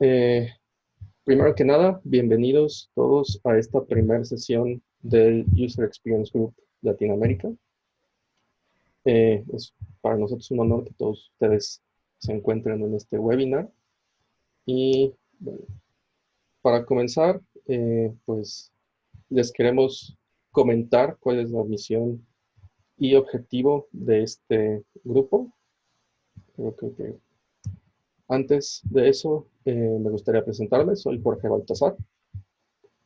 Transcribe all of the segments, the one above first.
Eh, Primero que nada, bienvenidos todos a esta primera sesión del User Experience Group Latinoamérica. Es para nosotros un honor que todos ustedes se encuentren en este webinar. Y bueno, para comenzar, pues les queremos comentar cuál es la misión y objetivo de este grupo. Creo que antes de eso, me gustaría presentarme. Soy Jorge Baltasar.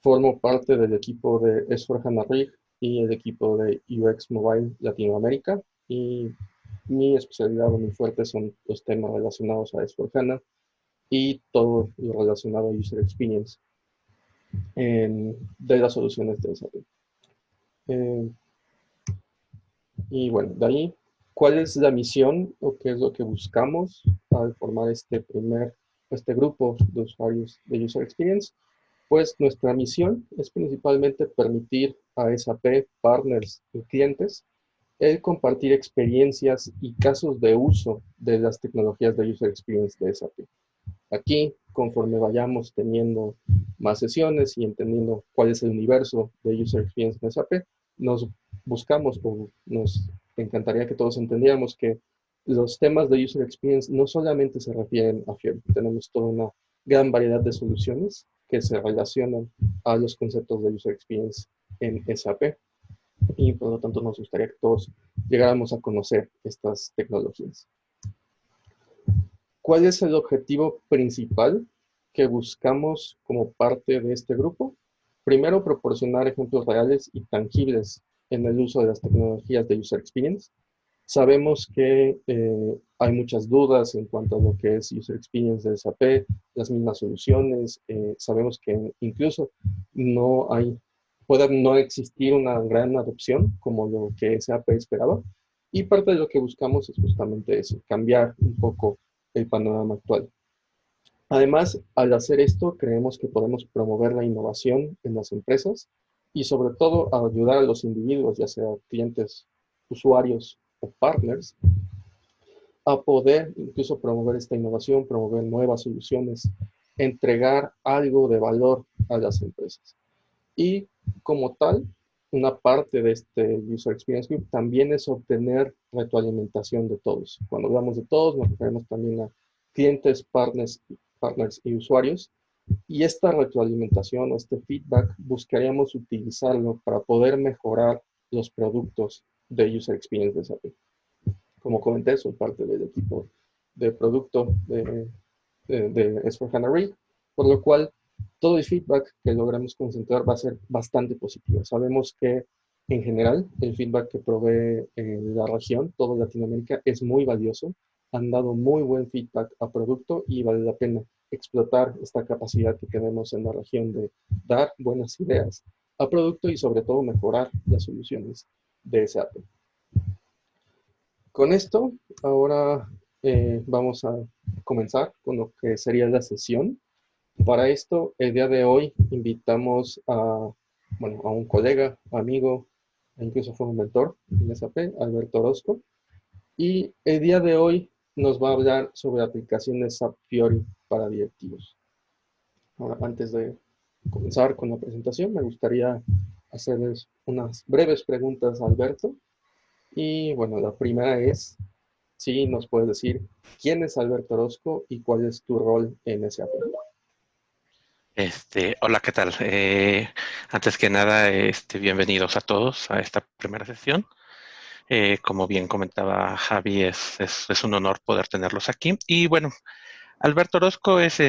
Formo parte del equipo de S4HANA RIG y el equipo de UX Mobile Latinoamérica. Y mi especialidad o mi fuerte son los temas relacionados a S4HANA y todo lo relacionado a User Experience de las soluciones de SAP. Eh, y bueno, de ahí, ¿cuál es la misión o qué es lo que buscamos al formar este grupo de usuarios de User Experience? Pues nuestra misión es principalmente permitir a SAP, partners y clientes el compartir experiencias y casos de uso de las tecnologías de User Experience de SAP. Aquí, conforme vayamos teniendo más sesiones y entendiendo cuál es el universo de User Experience de SAP, nos buscamos o nos encantaría que todos entendiéramos que los temas de User Experience no solamente se refieren a Fiori, tenemos toda una gran variedad de soluciones que se relacionan a los conceptos de User Experience en SAP y por lo tanto nos gustaría que todos llegáramos a conocer estas tecnologías. ¿Cuál es el objetivo principal que buscamos como parte de este grupo? Primero, proporcionar ejemplos reales y tangibles en el uso de las tecnologías de User Experience. Sabemos que hay muchas dudas en cuanto a lo que es User Experience de SAP, las mismas soluciones. Sabemos que incluso no hay, puede no existir una gran adopción como lo que SAP esperaba. Y parte de lo que buscamos es justamente eso, cambiar un poco el panorama actual. Además, al hacer esto, creemos que podemos promover la innovación en las empresas y sobre todo ayudar a los individuos, ya sea clientes, usuarios o partners, a poder incluso promover esta innovación, promover nuevas soluciones, entregar algo de valor a las empresas. Y como tal, una parte de este User Experience Group también es obtener retroalimentación de todos. Cuando hablamos de todos, nos referimos también a clientes, partners y usuarios. Y esta retroalimentación o este feedback buscaríamos utilizarlo para poder mejorar los productos de User Experience de SAP. Como comenté, soy parte del equipo de producto de S4HANA RIG, por lo cual todo el feedback que logramos concentrar va a ser bastante positivo. Sabemos que en general el feedback que provee la región, toda Latinoamérica, es muy valioso. Han dado muy buen feedback a producto y vale la pena explotar esta capacidad que tenemos en la región de dar buenas ideas a producto y sobre todo mejorar las soluciones de SAP. Con esto, ahora vamos a comenzar con lo que sería la sesión. Para esto, el día de hoy invitamos bueno, a un colega, amigo, e incluso fue un mentor en SAP, Alberto Orozco. Y el día de hoy nos va a hablar sobre aplicaciones SAP Fiori para directivos. Ahora, antes de comenzar con la presentación, me gustaría hacerles unas breves preguntas a Alberto. Y bueno, la primera es, si nos puedes decir quién es Alberto Orozco y cuál es tu rol en SAP. Hola, ¿qué tal? Antes que nada, bienvenidos a todos a esta primera sesión. Como bien comentaba Javi, es un honor poder tenerlos aquí. Y bueno, Alberto Orozco es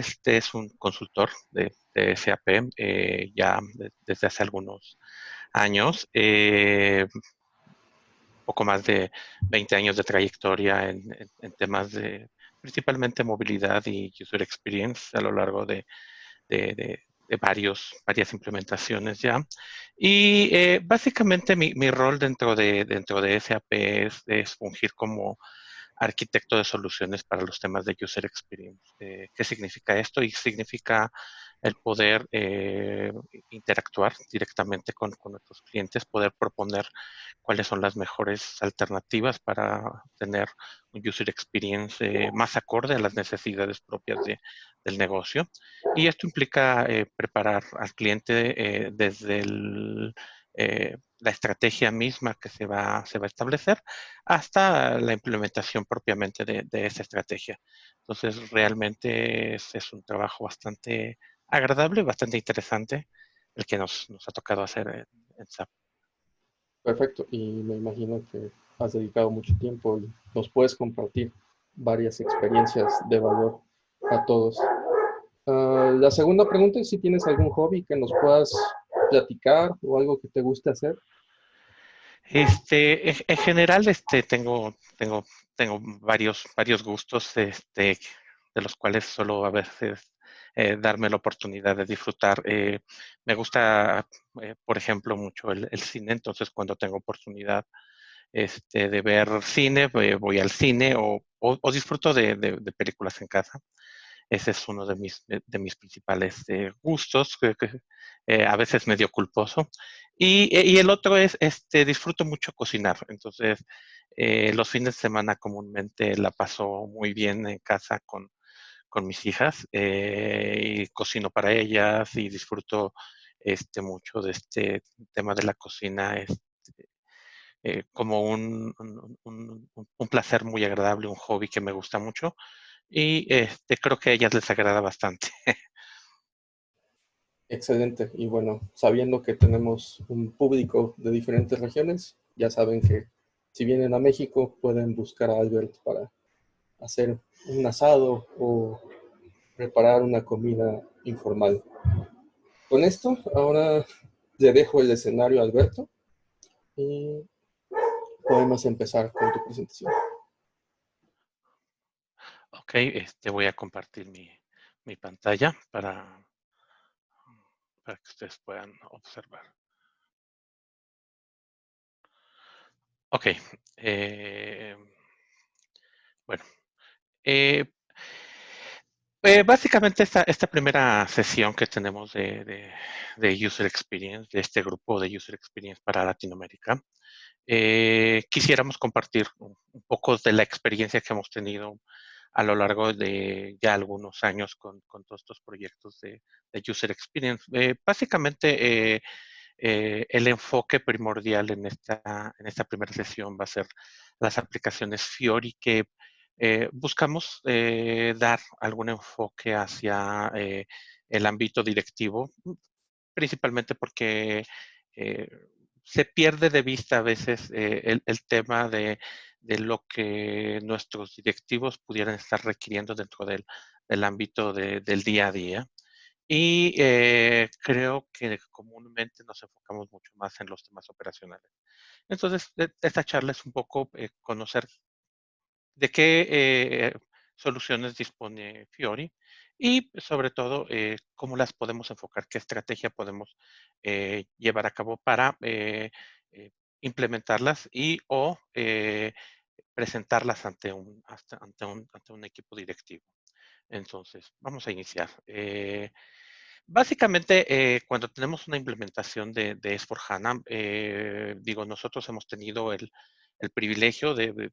un consultor de SAP desde hace algunos años, poco más de 20 años de trayectoria en temas de principalmente movilidad y user experience a lo largo de varias implementaciones ya. Y básicamente mi rol dentro de SAP es fungir como arquitecto de soluciones para los temas de user experience. ¿Qué significa esto? Y significa el poder interactuar directamente con nuestros clientes, poder proponer cuáles son las mejores alternativas para tener un user experience más acorde a las necesidades propias del negocio. Y esto implica preparar al cliente desde la estrategia misma que se va a establecer hasta la implementación propiamente de esa estrategia. Entonces, realmente es un trabajo bastante agradable, bastante interesante el que nos ha tocado hacer en SAP. Perfecto, y me imagino que has dedicado mucho tiempo y nos puedes compartir varias experiencias de valor a todos. La segunda pregunta es si tienes algún hobby que nos puedas platicar o algo que te guste hacer. En general, tengo varios gustos, de los cuales solo a veces darme la oportunidad de disfrutar. Me gusta, por ejemplo, mucho el cine, entonces cuando tengo oportunidad de ver cine, voy al cine o disfruto de películas en casa. Ese es uno de mis principales gustos, a veces medio culposo. Y el otro es, disfruto mucho cocinar. Entonces, los fines de semana comúnmente la paso muy bien en casa con mis hijas y cocino para ellas y disfruto mucho de este tema de la cocina. Como un placer muy agradable, un hobby que me gusta mucho y creo que a ellas les agrada bastante. Excelente. Y bueno, sabiendo que tenemos un público de diferentes regiones, ya saben que si vienen a México pueden buscar a Albert para hacer un asado o preparar una comida informal. Con esto, ahora le dejo el escenario a Alberto y podemos empezar con tu presentación. Ok, voy a compartir mi pantalla para que ustedes puedan observar. Ok, eh, bueno, eh, básicamente esta primera sesión que tenemos de User Experience, de este grupo de User Experience para Latinoamérica, quisiéramos compartir un poco de la experiencia que hemos tenido a lo largo de ya algunos años con todos estos proyectos de User Experience. Básicamente, el enfoque primordial en esta primera sesión va a ser las aplicaciones Fiori que buscamos dar algún enfoque hacia el ámbito directivo, principalmente porque eh, se pierde de vista a veces el tema de lo que nuestros directivos pudieran estar requiriendo dentro del ámbito del día a día. Y creo que comúnmente nos enfocamos mucho más en los temas operacionales. Entonces, esta charla es un poco conocer de qué soluciones dispone Fiori y sobre todo cómo las podemos enfocar, qué estrategia podemos llevar a cabo para implementarlas y o presentarlas ante un equipo directivo. Entonces, vamos a iniciar. Básicamente, cuando tenemos una implementación de S4HANA, digo, nosotros hemos tenido el privilegio de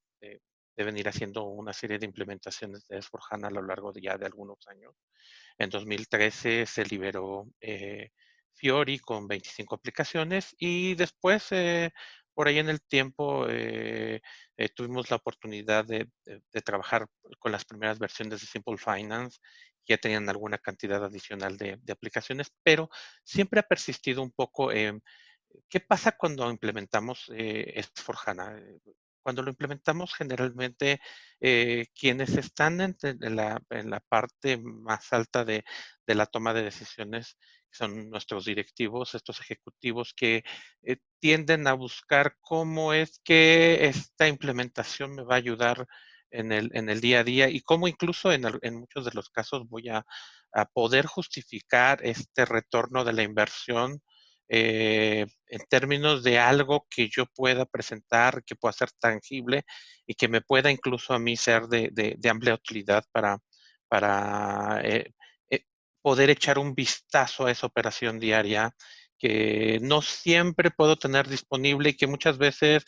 venir haciendo una serie de implementaciones de S4HANA a lo largo ya de algunos años. En 2013 se liberó Fiori con 25 aplicaciones y después, por ahí en el tiempo, tuvimos la oportunidad de trabajar con las primeras versiones de Simple Finance. Ya tenían alguna cantidad adicional de aplicaciones, pero siempre ha persistido un poco. ¿Qué pasa cuando implementamos S4HANA? Cuando lo implementamos, generalmente quienes están en la parte más alta de la toma de decisiones son nuestros directivos, estos ejecutivos que tienden a buscar cómo es que esta implementación me va a ayudar en el día a día y cómo incluso en muchos de los casos voy a poder justificar este retorno de la inversión en términos de algo que yo pueda presentar, que pueda ser tangible y que me pueda incluso a mí ser de amplia utilidad para poder echar un vistazo a esa operación diaria que no siempre puedo tener disponible y que muchas veces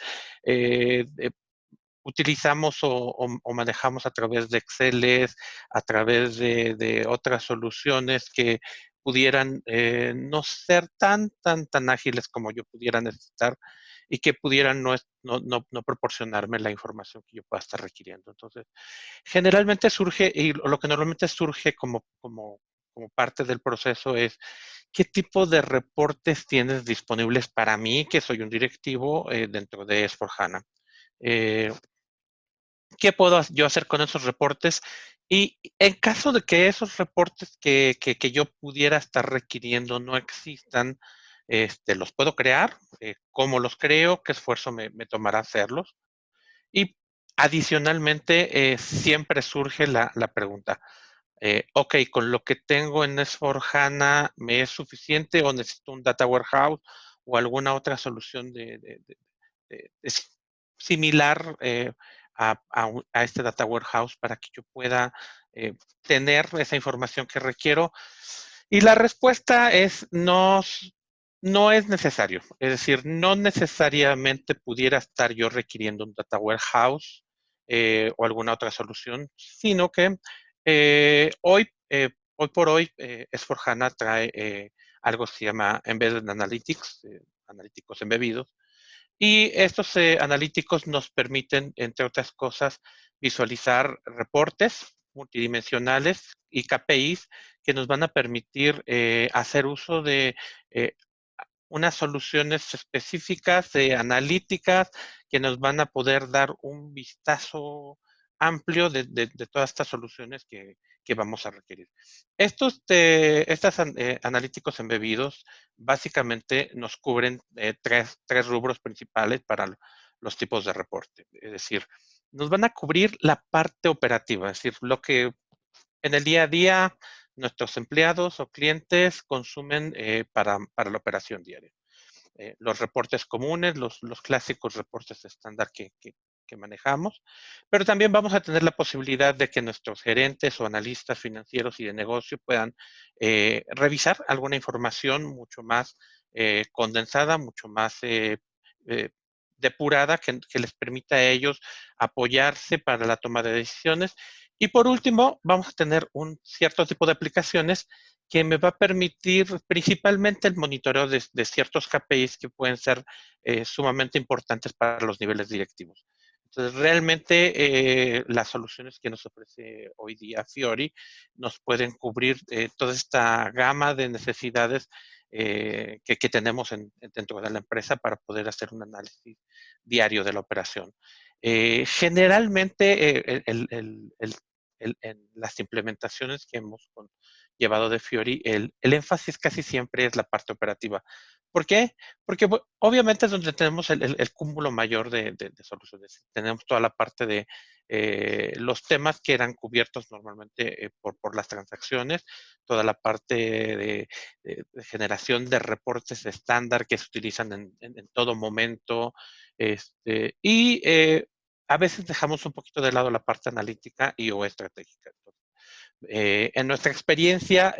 utilizamos o manejamos a través de Excel, a través de otras soluciones que pudieran no ser tan ágiles como yo pudiera necesitar y que pudieran no proporcionarme la información que yo pueda estar requiriendo. Entonces, generalmente surge, y lo que normalmente surge como parte del proceso es, ¿qué tipo de reportes tienes disponibles para mí, que soy un directivo dentro de S4HANA? Eh, ¿Qué puedo yo hacer con esos reportes? Y en caso de que esos reportes que yo pudiera estar requiriendo no existan, los puedo crear. ¿Cómo los creo? ¿Qué esfuerzo me tomará hacerlos? Y adicionalmente, siempre surge la pregunta, ok, con lo que tengo en S4HANA, ¿me es suficiente o necesito un data warehouse o alguna otra solución es similar a este data warehouse para que yo pueda eh, tener esa información que requiero? Y la respuesta es no es necesario. Es decir, no necesariamente pudiera estar yo requiriendo un data warehouse o alguna otra solución, sino que hoy por hoy S4HANA trae algo que se llama Embedded Analytics, analíticos embebidos, y estos analíticos nos permiten, entre otras cosas, visualizar reportes multidimensionales y KPIs que nos van a permitir hacer uso de eh, unas soluciones específicas, analíticas, que nos van a poder dar un vistazo amplio de todas estas soluciones que vamos a requerir. Estos analíticos embebidos básicamente nos cubren tres rubros principales para los tipos de reporte. Es decir, nos van a cubrir la parte operativa, es decir, lo que en el día a día nuestros empleados o clientes consumen para la operación diaria. Los reportes comunes, los clásicos reportes estándar que manejamos, pero también vamos a tener la posibilidad de que nuestros gerentes o analistas financieros y de negocio puedan revisar alguna información mucho más condensada, mucho más eh, depurada, que les permita a ellos apoyarse para la toma de decisiones. Y por último, vamos a tener un cierto tipo de aplicaciones que me va a permitir principalmente el monitoreo de ciertos KPIs que pueden ser sumamente importantes para los niveles directivos. Entonces, realmente las soluciones que nos ofrece hoy día Fiori nos pueden cubrir toda esta gama de necesidades que tenemos dentro de la empresa para poder hacer un análisis diario de la operación. Generalmente, en las implementaciones que hemos llevado de Fiori, el énfasis casi siempre es la parte operativa. ¿Por qué? Porque obviamente es donde tenemos el cúmulo mayor de soluciones. Tenemos toda la parte de los temas que eran cubiertos normalmente por las transacciones, toda la parte de generación de reportes estándar que se utilizan en todo momento, y a veces dejamos un poquito de lado la parte analítica y o estratégica. En nuestra experiencia,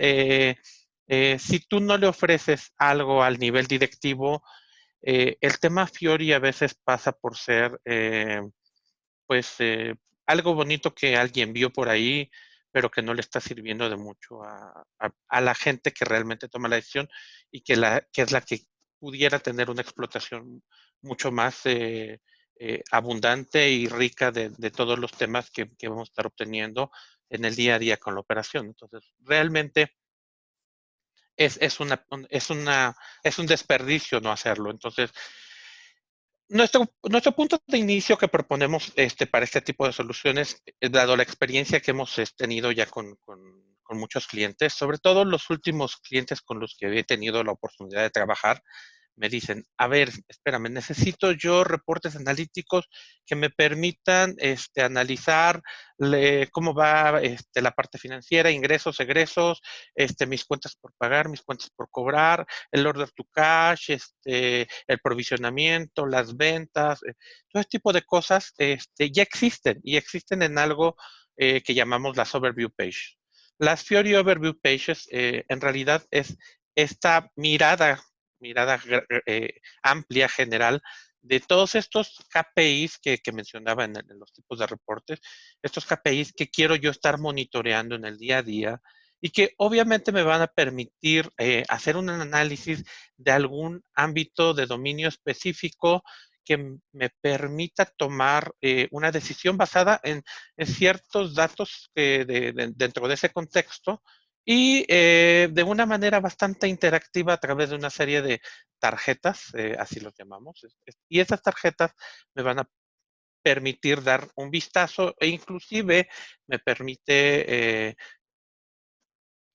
si tú no le ofreces algo al nivel directivo, el tema Fiori a veces pasa por ser, pues, algo bonito que alguien vio por ahí, pero que no le está sirviendo de mucho a la gente que realmente toma la decisión y que es la que pudiera tener una explotación mucho más abundante y rica de todos los temas que vamos a estar obteniendo en el día a día con la operación. Entonces, realmente es, es, una, es, una, es un desperdicio no hacerlo. Entonces, nuestro punto de inicio que proponemos para este tipo de soluciones, dado la experiencia que hemos tenido ya con muchos clientes, sobre todo los últimos clientes con los que he tenido la oportunidad de trabajar, me dicen, a ver, espérame, necesito yo reportes analíticos que me permitan analizar cómo va la parte financiera, ingresos, egresos, mis cuentas por pagar, mis cuentas por cobrar, el order to cash, el provisionamiento, las ventas, todo este tipo de cosas ya existen y existen en algo que llamamos las overview page. Las Fiori Overview Pages en realidad es esta mirada amplia, general, de todos estos KPIs que mencionaba en los tipos de reportes, estos KPIs que quiero yo estar monitoreando en el día a día y que obviamente me van a permitir hacer un análisis de algún ámbito de dominio específico que me permita tomar una decisión basada en ciertos datos dentro de ese contexto y de una manera bastante interactiva a través de una serie de tarjetas, así los llamamos, y esas tarjetas me van a permitir dar un vistazo e inclusive me permite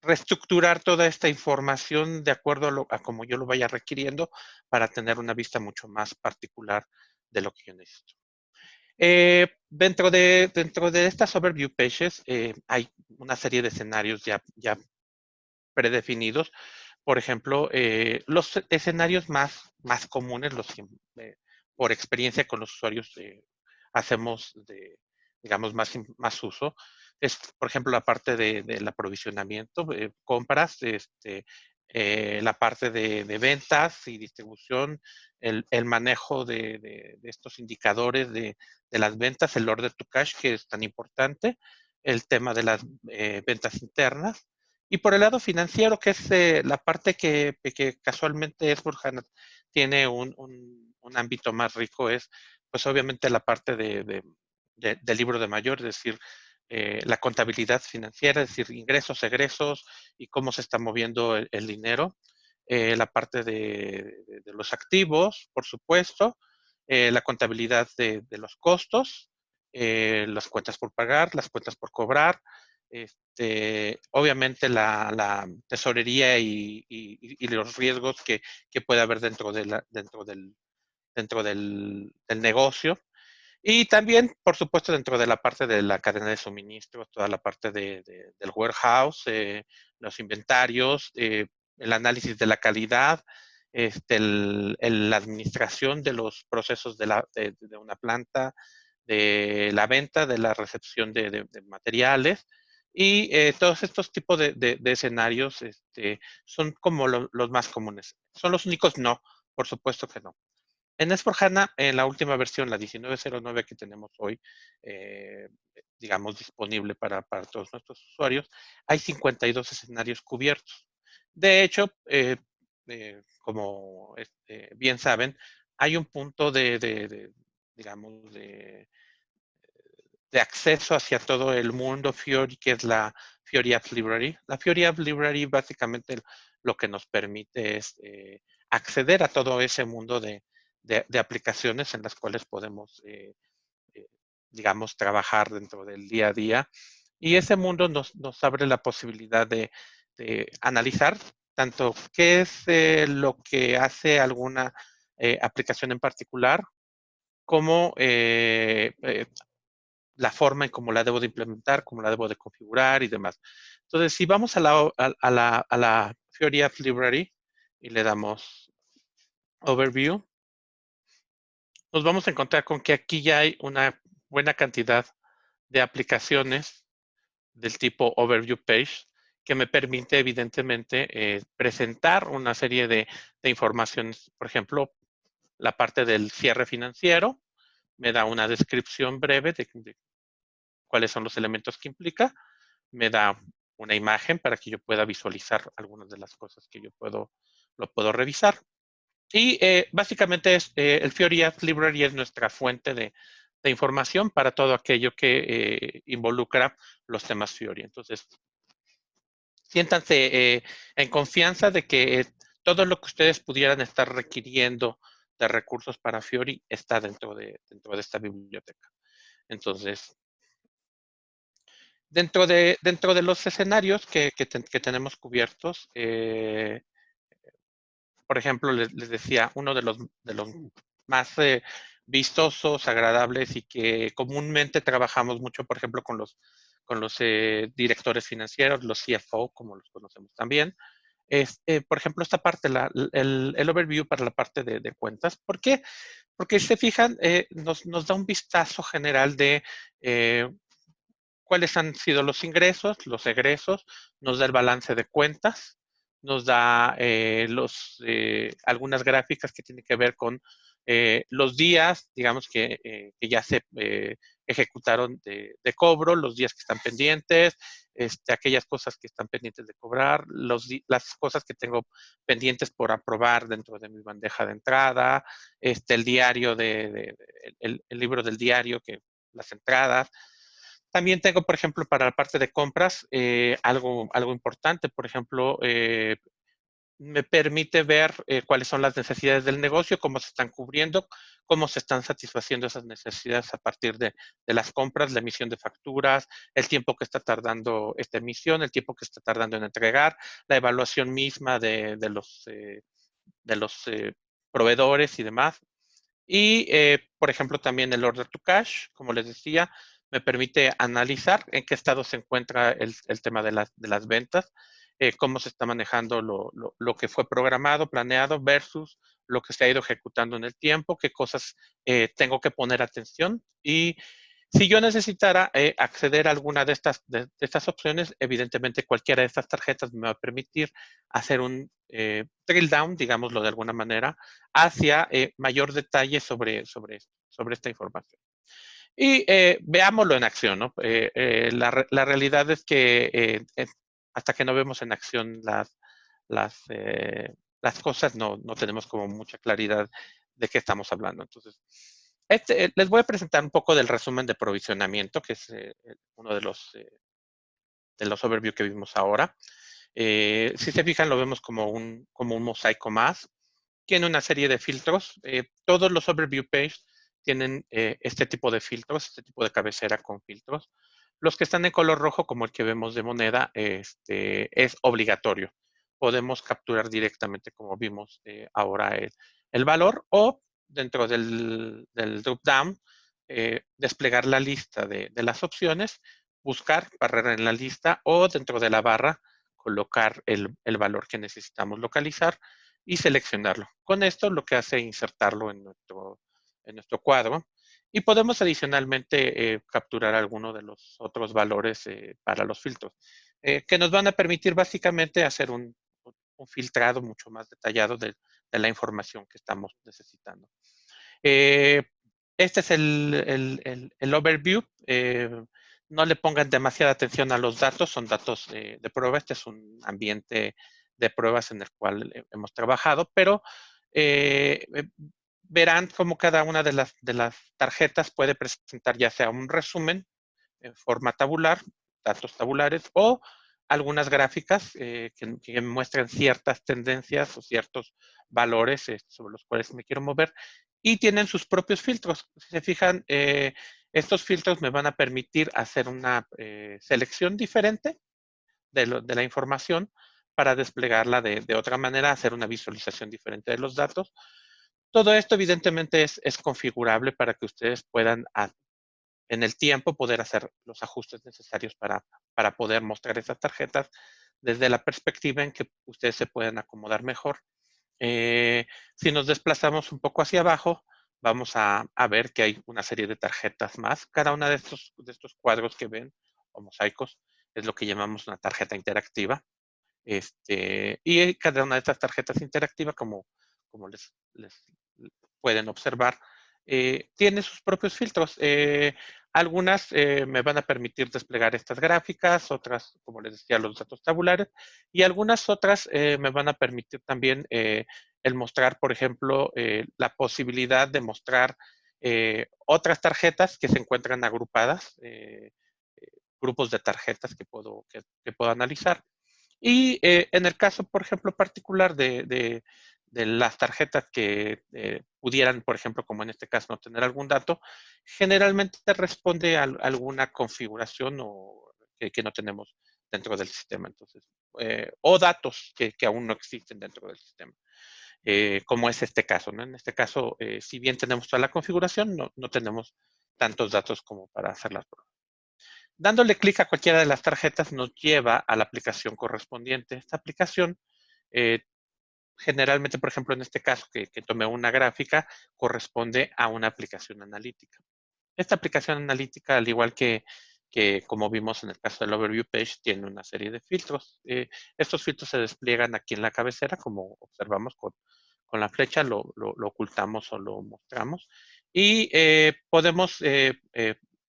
reestructurar toda esta información de acuerdo a como yo lo vaya requiriendo para tener una vista mucho más particular de lo que yo necesito. Dentro de estas overview pages hay una serie de escenarios ya predefinidos. Por ejemplo, los escenarios más comunes, los que por experiencia con los usuarios hacemos digamos, más uso, es, por ejemplo, la parte del aprovisionamiento, compras, la parte de ventas y distribución, el manejo de estos indicadores de las ventas, el order to cash, que es tan importante, el tema de las ventas internas, y por el lado financiero, que es la parte que casualmente S/4HANA tiene un ámbito más rico, es pues obviamente la parte del libro de mayor, es decir, la contabilidad financiera, es decir, ingresos, egresos y cómo se está moviendo el dinero. La parte de los activos, por supuesto, la contabilidad de los costos, las cuentas por pagar, las cuentas por cobrar, obviamente la tesorería y los riesgos que puede haber dentro del negocio. Y también, por supuesto, dentro de la parte de la cadena de suministro, toda la parte del warehouse, los inventarios, el análisis de la calidad, la administración de los procesos de una planta, de la venta, de la recepción de materiales. Y todos estos tipos de escenarios son como los más comunes. ¿Son los únicos? No, por supuesto que no. En S/4HANA, en la última versión, la 1909 que tenemos hoy, eh, digamos, disponible para todos nuestros usuarios, hay 52 escenarios cubiertos. De hecho, como bien saben, hay un punto digamos, de acceso hacia todo el mundo Fiori, que es la Fiori Apps Library. La Fiori Apps Library básicamente lo que nos permite es acceder a todo ese mundo de aplicaciones en las cuales podemos, eh, digamos, trabajar dentro del día a día. Y ese mundo nos abre la posibilidad de analizar tanto qué es lo que hace alguna aplicación en particular, como la forma en cómo la debo de implementar, cómo la debo de configurar y demás. Entonces, si vamos a la Fiori Apps Library y le damos Overview, nos vamos a encontrar con que aquí ya hay una buena cantidad de aplicaciones del tipo Overview Page que me permite evidentemente presentar una serie de informaciones. Por ejemplo, la parte del cierre financiero me da una descripción breve de cuáles son los elementos que implica, me da una imagen para que yo pueda visualizar algunas de las cosas que lo puedo revisar. Y básicamente el Fiori Apps Library es nuestra fuente de información para todo aquello que involucra los temas Fiori. Entonces, siéntanse en confianza de que todo lo que ustedes pudieran estar requiriendo de recursos para Fiori está dentro de esta biblioteca. Entonces, dentro de los escenarios que tenemos cubiertos, por ejemplo, les decía, uno de los más vistosos, agradables y que comúnmente trabajamos mucho, por ejemplo, con los directores financieros, los CFO, como los conocemos también, es, por ejemplo, esta parte, el overview para la parte de cuentas. ¿Por qué? Porque si se fijan, nos da un vistazo general de cuáles han sido los ingresos, los egresos, nos da el balance de cuentas, nos da algunas gráficas que tienen que ver con los días, digamos que ya se ejecutaron de cobro, los días que están pendientes, aquellas cosas que están pendientes de cobrar, las cosas que tengo pendientes por aprobar dentro de mi bandeja de entrada, el diario el libro del diario, las entradas. También tengo, por ejemplo, para la parte de compras, algo importante, por ejemplo, me permite ver cuáles son las necesidades del negocio, cómo se están cubriendo, cómo se están satisfaciendo esas necesidades a partir de las compras, la emisión de facturas, el tiempo que está tardando esta emisión, el tiempo que está tardando en entregar, la evaluación misma de los proveedores y demás. Y, por ejemplo, también el order to cash, como les decía, me permite analizar en qué estado se encuentra el tema de las ventas, cómo se está manejando lo que fue programado, planeado, versus lo que se ha ido ejecutando en el tiempo, qué cosas tengo que poner atención. Y si yo necesitara acceder a alguna de estas opciones, evidentemente cualquiera de estas tarjetas me va a permitir hacer un drill down, digámoslo de alguna manera, hacia mayor detalle sobre esta información. Y veámoslo en acción, ¿no? La realidad es que hasta que no vemos en acción las, eh, las cosas, no tenemos como mucha claridad de qué estamos hablando. Entonces, les voy a presentar un poco del resumen de provisionamiento, que es uno de los overview que vimos ahora. Si se fijan, lo vemos como un mosaico más. Tiene una serie de filtros. Todos los overview page tienen este tipo de filtros, este tipo de cabecera con filtros. Los que están en color rojo, como el que vemos de moneda, es obligatorio. Podemos capturar directamente, como vimos ahora, el valor o dentro del drop down, desplegar la lista de las opciones, buscar, barrer en la lista o dentro de la barra, colocar el valor que necesitamos localizar y seleccionarlo. Con esto lo que hace es insertarlo en nuestro cuadro y podemos adicionalmente capturar alguno de los otros valores para los filtros, que nos van a permitir básicamente hacer un filtrado mucho más detallado de la información que estamos necesitando. Eh, este es el overview. No le pongan demasiada atención a los datos, son datos de prueba. Este es un ambiente de pruebas en el cual hemos trabajado, pero eh, verán cómo cada una de las tarjetas puede presentar ya sea un resumen en forma tabular, datos tabulares, o algunas gráficas que muestran ciertas tendencias o ciertos valores sobre los cuales me quiero mover y tienen sus propios filtros. Si se fijan, estos filtros me van a permitir hacer una selección diferente de la información para desplegarla de otra manera, hacer una visualización diferente de los datos. Todo esto evidentemente es configurable para que ustedes puedan en el tiempo poder hacer los ajustes necesarios para poder mostrar esas tarjetas desde la perspectiva en que ustedes se pueden acomodar mejor. Si nos desplazamos un poco hacia abajo, vamos a ver que hay una serie de tarjetas más. Cada una de estos cuadros que ven, o mosaicos, es lo que llamamos una tarjeta interactiva. Y cada una de estas tarjetas interactivas, como les pueden observar, tiene sus propios filtros. Algunas me van a permitir desplegar estas gráficas, otras, como les decía, los datos tabulares, y algunas otras me van a permitir también el mostrar, por ejemplo, la posibilidad de mostrar otras tarjetas que se encuentran agrupadas, grupos de tarjetas que puedo analizar. Y en el caso, por ejemplo, particular de las tarjetas que pudieran, por ejemplo, como en este caso, no tener algún dato, generalmente responde a alguna configuración que no tenemos dentro del sistema. Entonces, o datos que aún no existen dentro del sistema, como es este caso, ¿no? En este caso, si bien tenemos toda la configuración, no tenemos tantos datos como para hacer las pruebas. Dándole clic a cualquiera de las tarjetas nos lleva a la aplicación correspondiente. Esta aplicación, eh, generalmente, por ejemplo, en este caso que tomé una gráfica, corresponde a una aplicación analítica. Esta aplicación analítica, al igual que, como vimos en el caso del Overview Page, tiene una serie de filtros. Estos filtros se despliegan aquí en la cabecera, como observamos con la flecha, lo ocultamos o lo mostramos. Y podemos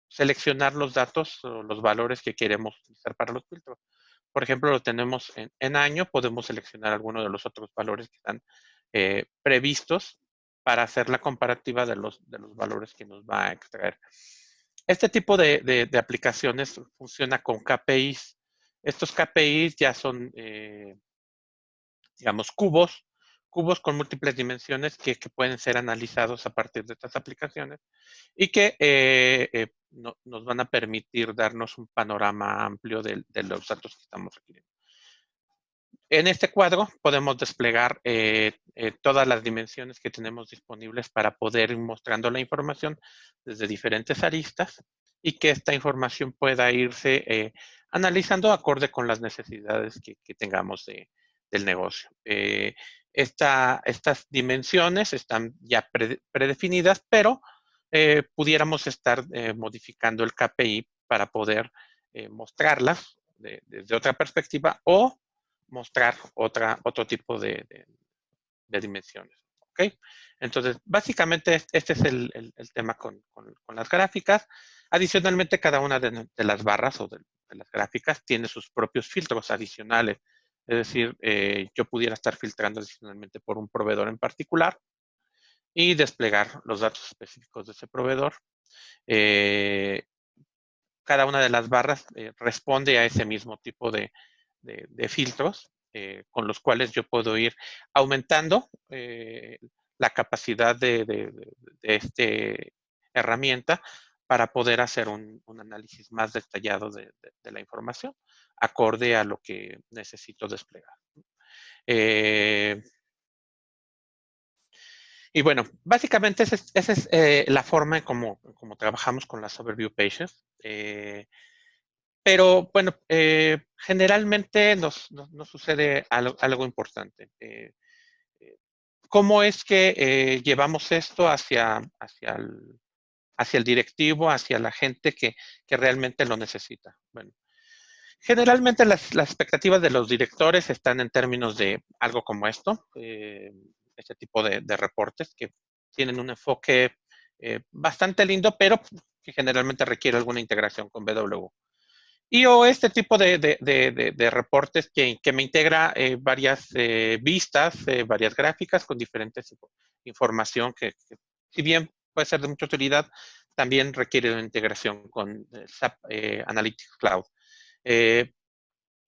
seleccionar los datos o los valores que queremos utilizar para los filtros. Por ejemplo, lo tenemos en año, podemos seleccionar alguno de los otros valores que están previstos para hacer la comparativa de los valores que nos va a extraer. Este tipo de aplicaciones funciona con KPIs. Estos KPIs ya son, digamos, cubos con múltiples dimensiones que pueden ser analizados a partir de estas aplicaciones y que nos van a permitir darnos un panorama amplio de los datos que estamos requiriendo. En este cuadro podemos desplegar todas las dimensiones que tenemos disponibles para poder ir mostrando la información desde diferentes aristas y que esta información pueda irse analizando acorde con las necesidades que tengamos del negocio. Estas dimensiones están ya predefinidas, pero pudiéramos estar modificando el KPI para poder mostrarlas desde otra perspectiva o mostrar otro tipo de dimensiones. ¿Ok? Entonces, básicamente este es el tema con las gráficas. Adicionalmente, cada una de las barras o de las gráficas tiene sus propios filtros adicionales. Es decir, yo pudiera estar filtrando adicionalmente por un proveedor en particular y desplegar los datos específicos de ese proveedor. Cada una de las barras responde a ese mismo tipo de filtros con los cuales yo puedo ir aumentando la capacidad de esta herramienta para poder hacer un análisis más detallado de la información, acorde a lo que necesito desplegar. Y bueno, básicamente esa es la forma en como trabajamos con las Overview Pages. Pero bueno, generalmente nos sucede algo importante. ¿Cómo es que llevamos esto hacia el directivo, hacia la gente que realmente lo necesita? Bueno, generalmente las expectativas de los directores están en términos de algo como esto, este tipo de reportes que tienen un enfoque bastante lindo, pero que generalmente requiere alguna integración con BW. O este tipo de reportes que me integra varias vistas, varias gráficas con diferentes información que, si bien puede ser de mucha utilidad, también requiere una integración con SAP Analytics Cloud.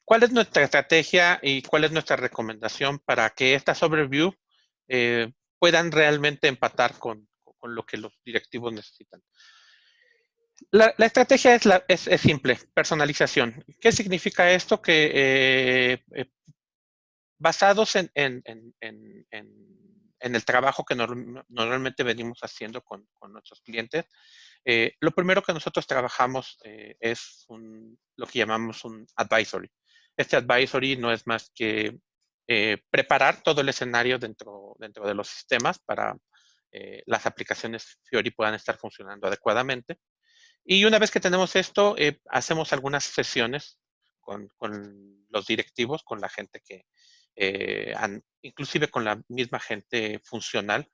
¿Cuál es nuestra estrategia y cuál es nuestra recomendación para que estas overview puedan realmente empatar con lo que los directivos necesitan? La estrategia es simple, personalización. ¿Qué significa esto? Que basados en el trabajo que normalmente venimos haciendo con nuestros clientes, lo primero que nosotros trabajamos es lo que llamamos un advisory. Este advisory no es más que preparar todo el escenario dentro de los sistemas para las aplicaciones Fiori puedan estar funcionando adecuadamente. Y una vez que tenemos esto, hacemos algunas sesiones con los directivos, con la gente que, inclusive con la misma gente funcional,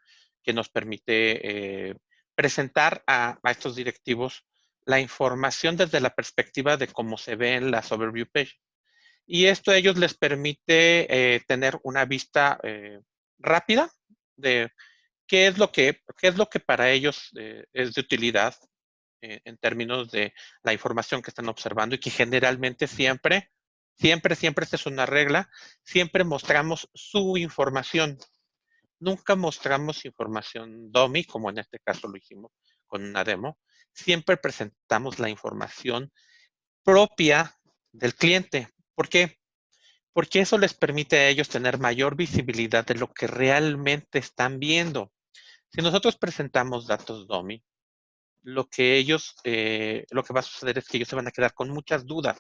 que nos permite presentar a estos directivos la información desde la perspectiva de cómo se ve en las overview page. Y esto a ellos les permite tener una vista rápida de qué es lo que para ellos es de utilidad en términos de la información que están observando y que generalmente siempre, esta es una regla, siempre mostramos su información. Nunca mostramos información dummy, como en este caso lo hicimos con una demo. Siempre presentamos la información propia del cliente. ¿Por qué? Porque eso les permite a ellos tener mayor visibilidad de lo que realmente están viendo. Si nosotros presentamos datos dummy, lo que va a suceder es que ellos se van a quedar con muchas dudas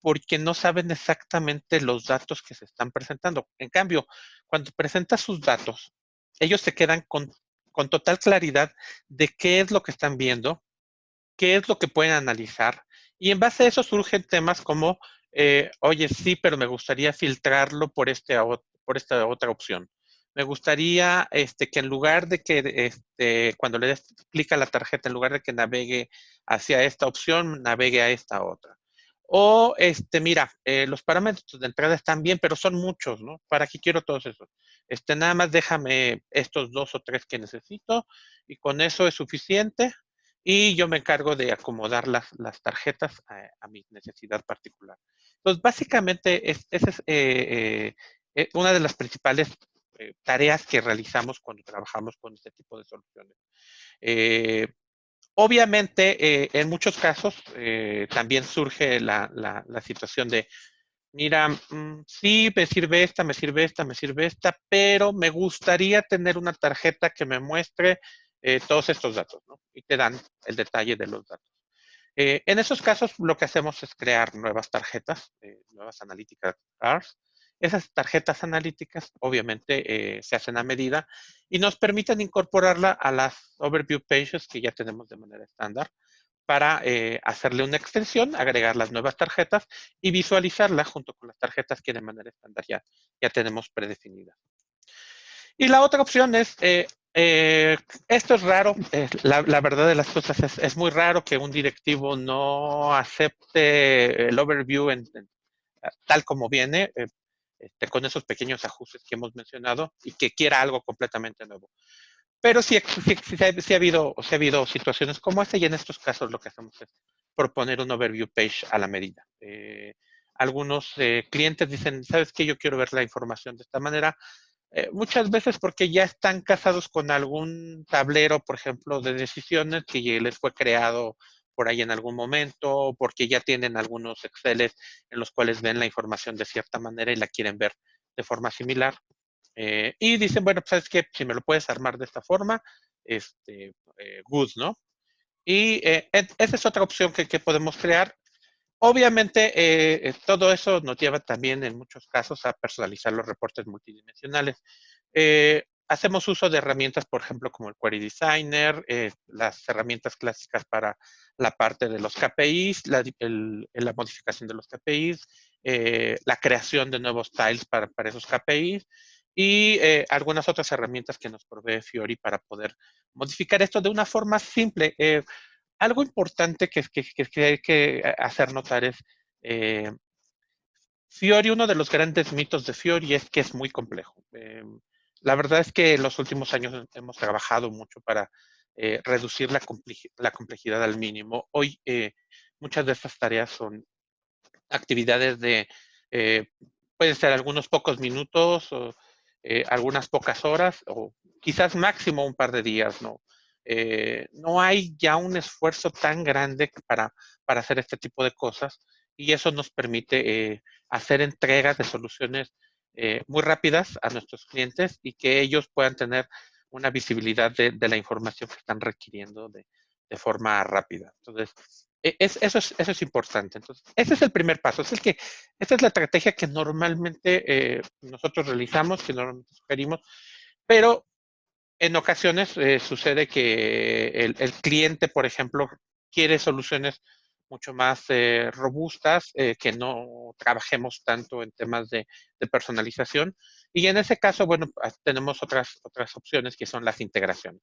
porque no saben exactamente los datos que se están presentando. En cambio, cuando presentas sus datos, ellos se quedan con total claridad de qué es lo que están viendo, qué es lo que pueden analizar Y en base a eso surgen temas como, oye, sí, pero me gustaría filtrarlo por, por esta otra opción. Me gustaría que en lugar de que cuando le des clic a la tarjeta, en lugar de que navegue hacia esta opción, navegue a esta otra. O, mira, los parámetros de entrada están bien, pero son muchos, ¿no? ¿Para qué quiero todos esos? Nada más déjame estos 2 o 3 que necesito y con eso es suficiente y yo me encargo de acomodar las tarjetas a mi necesidad particular. Entonces, básicamente, esa es una de las principales tareas que realizamos cuando trabajamos con este tipo de soluciones. Eh, Obviamente, en muchos casos también surge la situación de, mira, sí, me sirve esta, me sirve esta, me sirve esta, pero me gustaría tener una tarjeta que me muestre todos estos datos, ¿no? Y te dan el detalle de los datos. En esos casos, lo que hacemos es crear nuevas tarjetas, nuevas analíticas cards. Esas tarjetas analíticas, obviamente, se hacen a medida y nos permiten incorporarla a las overview pages que ya tenemos de manera estándar para hacerle una extensión, agregar las nuevas tarjetas y visualizarla junto con las tarjetas que de manera estándar ya tenemos predefinidas. Y la otra opción es, esto es raro, la verdad de las cosas es muy raro que un directivo no acepte el overview tal como viene, con esos pequeños ajustes que hemos mencionado y que quiera algo completamente nuevo. Pero sí ha habido situaciones como esta y en estos casos lo que hacemos es proponer un overview page a la medida. Algunos clientes dicen, ¿sabes qué? Yo quiero ver la información de esta manera. Muchas veces porque ya están casados con algún tablero, por ejemplo, de decisiones que les fue creado por ahí en algún momento, porque ya tienen algunos Exceles en los cuales ven la información de cierta manera y la quieren ver de forma similar. Y dicen, bueno, pues sabes que si me lo puedes armar de esta forma, good, ¿no? Y esa es otra opción que podemos crear. Obviamente, todo eso nos lleva también en muchos casos a personalizar los reportes multidimensionales. Hacemos uso de herramientas, por ejemplo, como el Query Designer, las herramientas clásicas para la parte de los KPIs, la modificación de los KPIs, la creación de nuevos tiles para esos KPIs y algunas otras herramientas que nos provee Fiori para poder modificar esto de una forma simple. Algo importante que hay que hacer notar es, eh, Fiori, uno de los grandes mitos de Fiori es que es muy complejo. La verdad es que en los últimos años hemos trabajado mucho para reducir la complejidad al mínimo. Hoy muchas de estas tareas son actividades de, eh, pueden ser algunos pocos minutos o algunas pocas horas o quizás máximo un par de días, ¿no? No hay ya un esfuerzo tan grande para hacer este tipo de cosas y eso nos permite hacer entregas de soluciones muy rápidas a nuestros clientes y que ellos puedan tener una visibilidad de la información que están requiriendo de forma rápida. Entonces, eso es importante. Entonces, ese es el primer paso. Esta es la estrategia que normalmente nosotros realizamos, que normalmente sugerimos, pero en ocasiones sucede que el cliente, por ejemplo, quiere soluciones mucho más robustas, que no trabajemos tanto en temas de personalización. Y en ese caso, bueno, tenemos otras opciones que son las integraciones.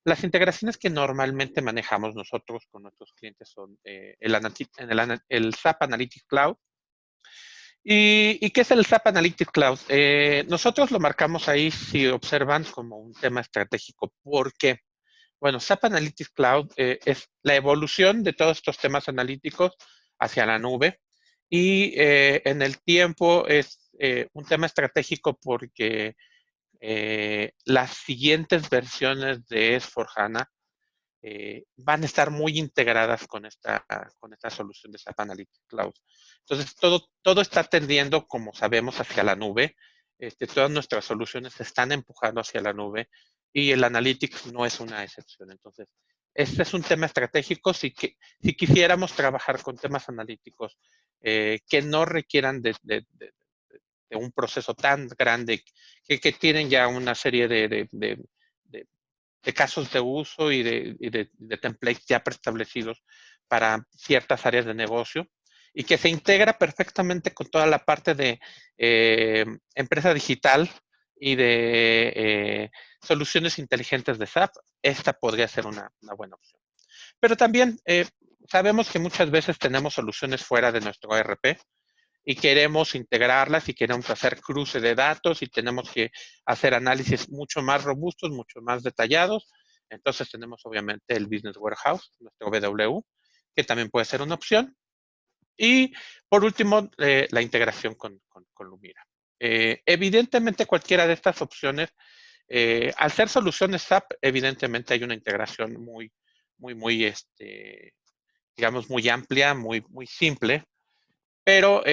Las integraciones que normalmente manejamos nosotros con nuestros clientes son el SAP Analytics Cloud. ¿Y qué es el SAP Analytics Cloud? Nosotros lo marcamos ahí, si observan, como un tema estratégico. ¿Por qué? Bueno, SAP Analytics Cloud es la evolución de todos estos temas analíticos hacia la nube y en el tiempo es un tema estratégico porque las siguientes versiones de S4HANA van a estar muy integradas con esta solución de SAP Analytics Cloud. Entonces, todo está tendiendo, como sabemos, hacia la nube. Todas nuestras soluciones se están empujando hacia la nube y el Analytics no es una excepción. Entonces, este es un tema estratégico. Si quisiéramos trabajar con temas analíticos que no requieran de un proceso tan grande, que tienen ya una serie de casos de uso y de templates ya preestablecidos, para ciertas áreas de negocio y que se integra perfectamente con toda la parte de empresa digital y de soluciones inteligentes de SAP. Esta podría ser una buena opción. Pero también sabemos que muchas veces tenemos soluciones fuera de nuestro ERP y queremos integrarlas y queremos hacer cruce de datos y tenemos que hacer análisis mucho más robustos, mucho más detallados. Entonces tenemos obviamente el Business Warehouse, nuestro BW, que también puede ser una opción. Y por último, la integración con Lumira. Evidentemente cualquiera de estas opciones, al ser soluciones SAP, evidentemente hay una integración muy, digamos, muy amplia, muy simple, pero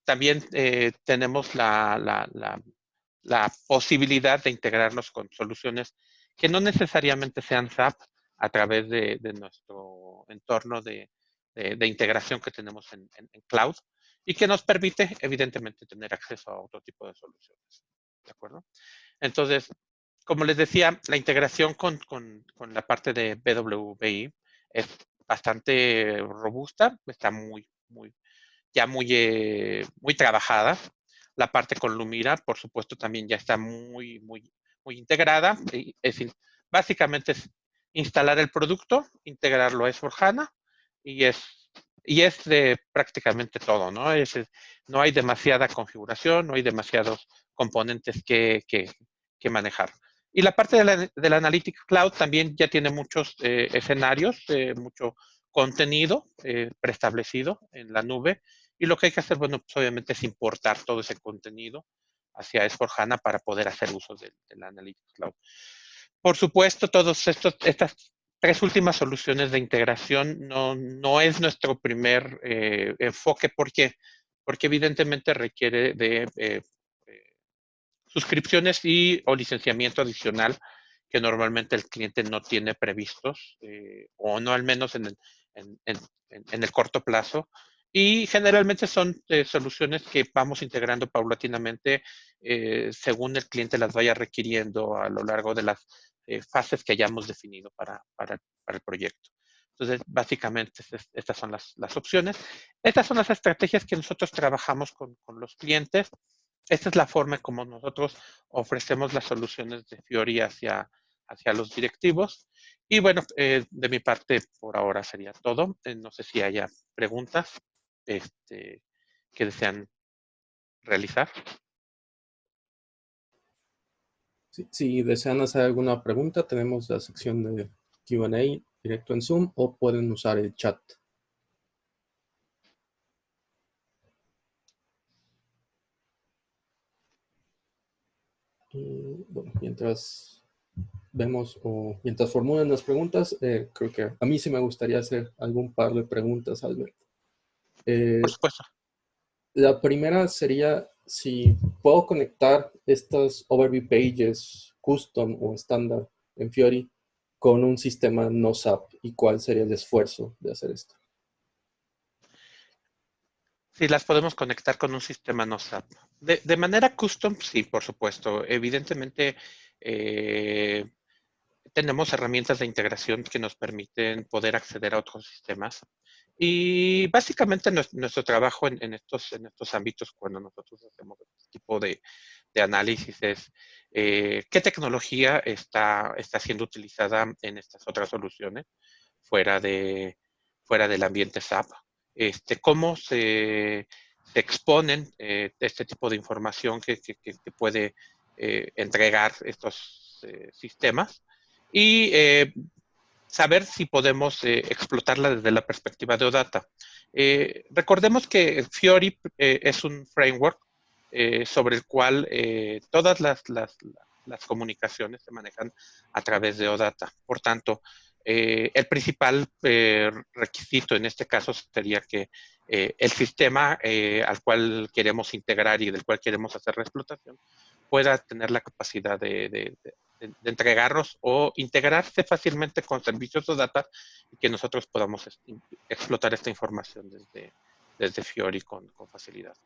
también tenemos la posibilidad de integrarnos con soluciones que no necesariamente sean SAP a través de nuestro entorno de integración que tenemos en cloud y que nos permite, evidentemente, tener acceso a otro tipo de soluciones. ¿De acuerdo? Entonces, como les decía, la integración con la parte de BWI es bastante robusta, está muy trabajada. La parte con Lumira, por supuesto, también ya está muy integrada. Es decir, básicamente es instalar el producto, integrarlo a S4HANA y es de prácticamente todo, ¿no? No hay demasiada configuración, no hay demasiados componentes que manejar. Y la parte de la Analytics Cloud también ya tiene muchos escenarios, mucho contenido preestablecido en la nube. Y lo que hay que hacer, bueno, pues obviamente es importar todo ese contenido hacia S4HANA para poder hacer uso de la Analytics Cloud. Por supuesto, estas tres últimas soluciones de integración no es nuestro primer enfoque. ¿Por qué? Porque evidentemente requiere de suscripciones o licenciamiento adicional que normalmente el cliente no tiene previstos, o no al menos en el corto plazo. Y generalmente son soluciones que vamos integrando paulatinamente según el cliente las vaya requiriendo a lo largo de las fases que hayamos definido para el proyecto. Entonces, básicamente, estas son las opciones. Estas son las estrategias que nosotros trabajamos con los clientes. Esta es la forma como nosotros ofrecemos las soluciones de Fiori hacia los directivos. Y bueno, de mi parte por ahora sería todo. No sé si haya preguntas que desean realizar. Si desean hacer alguna pregunta, tenemos la sección de Q&A directo en Zoom o pueden usar el chat. Y bueno, mientras vemos o mientras formulan las preguntas, creo que a mí sí me gustaría hacer algún par de preguntas, Albert. Por supuesto. La primera sería si puedo conectar estas overview pages custom o estándar en Fiori con un sistema no SAP y cuál sería el esfuerzo de hacer esto. Sí, las podemos conectar con un sistema no SAP. De manera custom, sí, por supuesto. Evidentemente, tenemos herramientas de integración que nos permiten poder acceder a otros sistemas. Y básicamente nuestro trabajo en estos ámbitos, cuando nosotros hacemos este tipo de análisis, es qué tecnología está siendo utilizada en estas otras soluciones fuera del ambiente SAP. Cómo se exponen este tipo de información que puede entregar estos sistemas y saber si podemos explotarla desde la perspectiva de OData. Recordemos que Fiori es un framework sobre el cual todas las comunicaciones se manejan a través de OData. Por tanto, el principal requisito en este caso sería que el sistema al cual queremos integrar y del cual queremos hacer la explotación pueda tener la capacidad de entregarnos o integrarse fácilmente con servicios de data y que nosotros podamos explotar esta información desde Fiori con facilidad.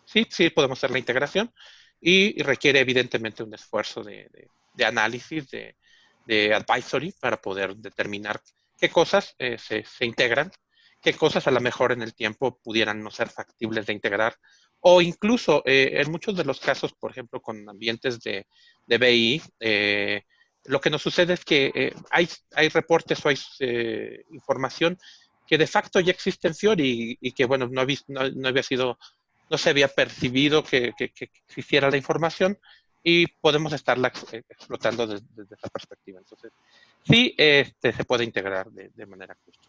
Sí podemos hacer la integración y requiere evidentemente un esfuerzo de análisis, de advisory para poder determinar qué cosas se integran, qué cosas a lo mejor en el tiempo pudieran no ser factibles de integrar, o incluso en muchos de los casos, por ejemplo, con ambientes de BI, lo que nos sucede es que hay reportes o hay información que de facto ya existe en Fiori y que, bueno, no había sido, no se había percibido que existiera la información y podemos estarla explotando desde esa perspectiva. Entonces, sí, se puede integrar de manera justa.